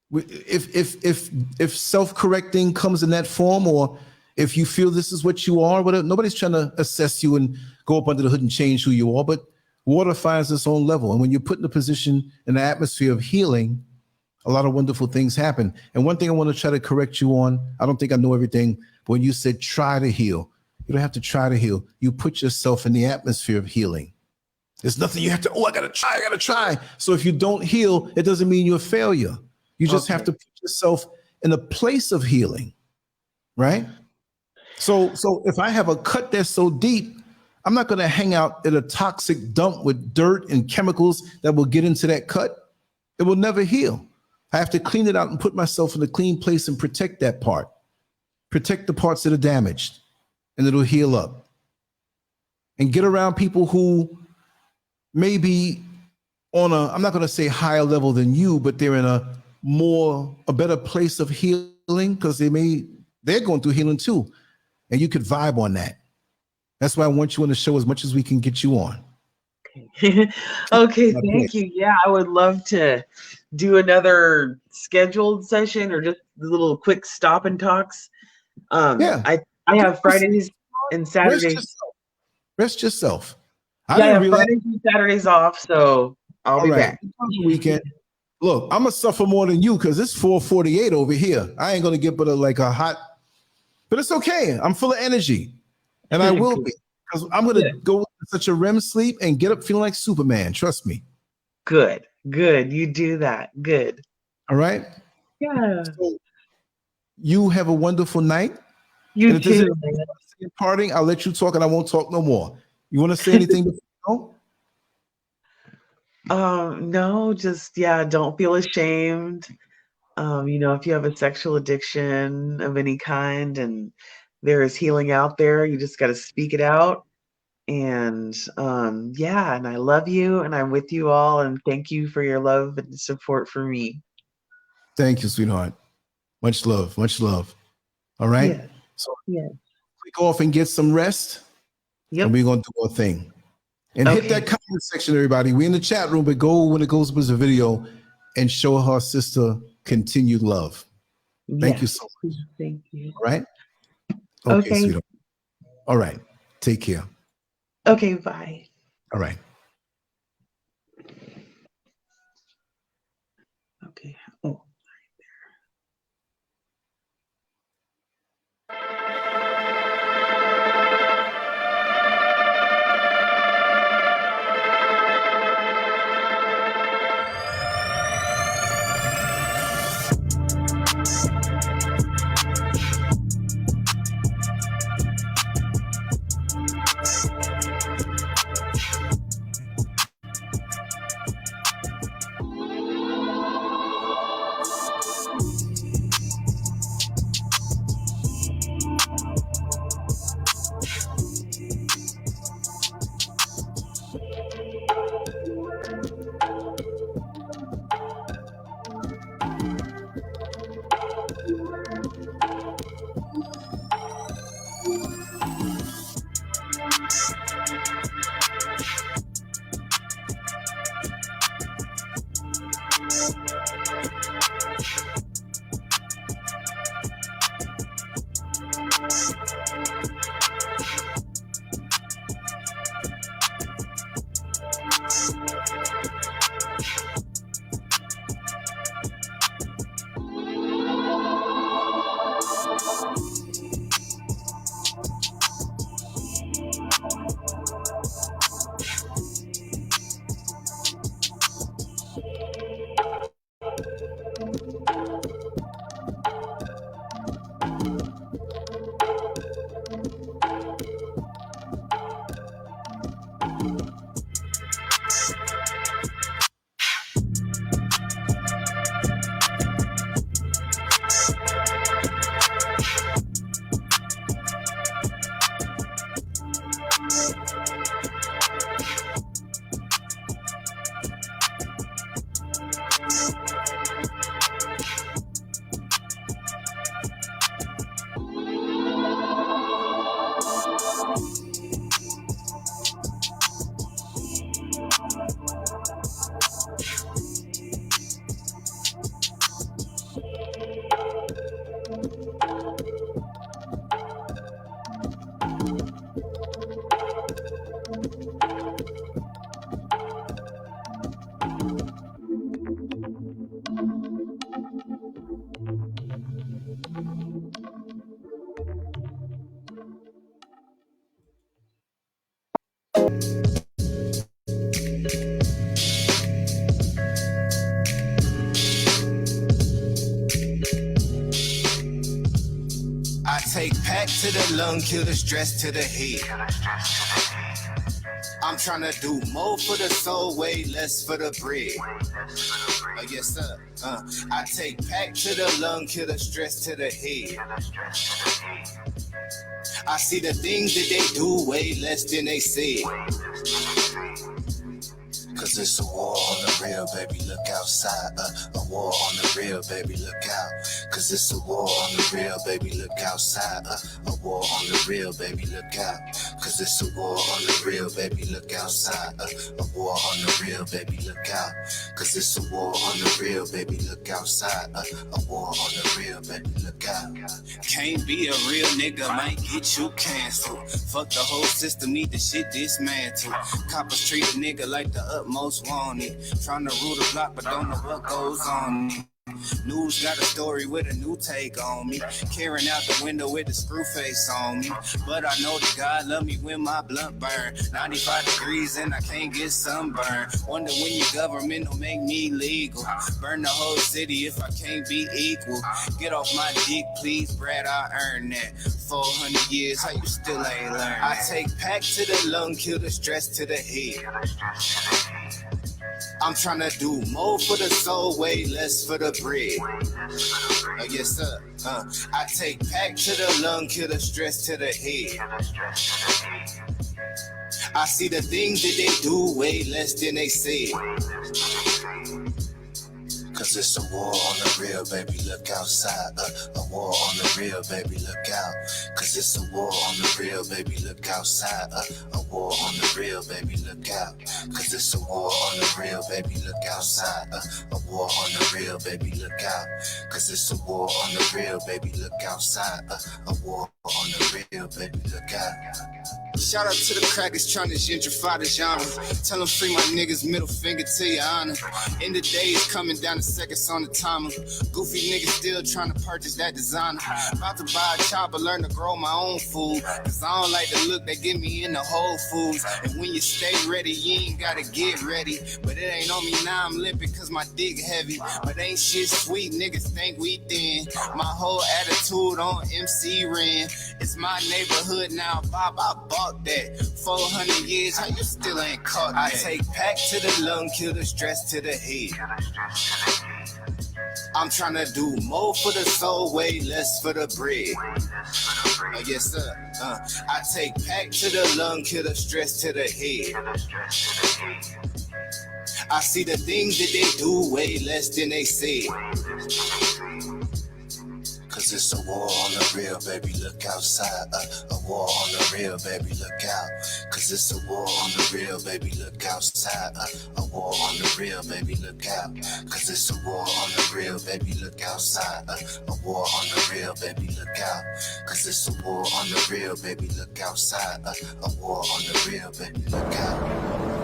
If self-correcting comes in that form, or if you feel this is what you are, whatever, nobody's trying to assess you and go up under the hood and change who you are, but water finds its own level. And when you're put in a position in the atmosphere of healing, a lot of wonderful things happen. And one thing I want to try to correct you on, I don't think I know everything, but when you said try to heal, You don't have to try to heal. You put yourself in the atmosphere of healing. There's nothing you have to, I gotta try. So if you don't heal, it doesn't mean you're a failure. You just have to put yourself in a place of healing, right? So if I have a cut that's so deep, I'm not gonna hang out at a toxic dump with dirt and chemicals that will get into that cut. It will never heal. I have to clean it out and put myself in a clean place and protect that part. Protect the parts that are damaged, and it'll heal up. And get around people who maybe on a, I'm not going to say higher level than you, but they're in a better place of healing because they're going through healing too. And you could vibe on that. That's why I want you on the show as much as we can get you on. Okay, thank you. Yeah, I would love to do another scheduled session or just little quick stop and talks. I have Fridays and Saturdays. Rest yourself. I have Fridays and Saturdays off, so I'll be back. Weekend. Look, I'm gonna suffer more than you because it's 4:48 over here. I ain't gonna get but a hot, but it's okay. I'm full of energy, and I will be because I'm gonna go into such a REM sleep and get up feeling like Superman. Trust me. Good. You do that. Good. All right. Yeah. So you have a wonderful night. You too. Parting, I'll let you talk, and I won't talk no more. You want to say anything before? No, just don't feel ashamed. If you have a sexual addiction of any kind and there is healing out there, you just got to speak it out. And and I love you and I'm with you all, and thank you for your love and support for me. Thank you, sweetheart. Much love. All right. Yes. So we go off and get some rest. Yep. And we're gonna do our thing. And hit that comment section, everybody. We're in the chat room, but go when it goes up as a video and show her sister continued love. Thank you so much. Thank you. All right? Okay, sweetheart. All right. Take care. Okay, bye. All right. Okay. Oh. I take pack to the lung, kill the stress to the head. I'm tryna do more for the soul, way less for the bread. Yes sir. I take pack to the lung, kill the stress to the head. I see the things that they do way less than they said. Cause it's a war on the real, baby, look outside. A war on the real, baby, look out. Cause it's a war on the real, baby, look outside. A war on the real, baby, look out. Cause it's a war on the real, baby, look outside. A war on the real, baby, look out. Cause it's a war on the real, baby, look outside. A war on the real, baby, look out. Can't be a real nigga, might get you canceled. Fuck the whole system, need the shit dismantled. Coppers treat a nigga like the utmost wanted. Tryna rule the block, but don't know what goes on. News got a story with a new take on me. Carrying out the window with the screw face on me. But I know that God love me when my blunt burn. 95 degrees and I can't get sunburn. Wonder when your government will make me legal. Burn the whole city if I can't be equal. Get off my dick, please, Brad, I earned that. 400 years, how you still ain't learned? I take pack to the lung, kill the stress to the head. I'm tryna do more for the soul, way less for the bread. Yes sir. I take pack to the lung, kill the stress to the head. I see the things that they do way less than they said. Cause it's a war on the real, baby, look outside. A war on the real, baby, look out. Cause it's a war on the real, baby, look outside. A war on the real, baby, look out. Cause it's a war on the real, baby, look outside. A war on the real, baby, look out. Cause it's a war on the real, baby, look outside. A war on the real, baby, look out. Shout out to the crackers trying to gentrify the genre. Tell them free my niggas, middle finger to your honor. End of days coming down to seconds on the timer. Goofy niggas still trying to purchase that designer. About to buy a chopper, learn to grow my own food. Cause I don't like the look they give me in the Whole Foods. And when you stay ready, you ain't gotta get ready. But it ain't on me now, I'm limping cause my dick heavy. But ain't shit sweet, niggas think we thin. My whole attitude on MC Ren. It's my neighborhood now, Bob, I bought that. 400 years, how you still ain't caught that? I take pack to the lung, kill the stress to the head. I'm tryna do more for the soul, way less for the bread. Yes sir. I take pack to the lung, kill the stress to the head. I see the things that they do way less than they said. Cause it's a war on the real, baby, look outside. A war on the real, baby, look out. Cause it's a war on the real, baby, look outside. A war on the real, baby, look out. Cause it's a war on the real, baby, look outside. A war on the real, baby, look out. Cause it's a war on the real, baby, look outside. A war on the real, baby, look out.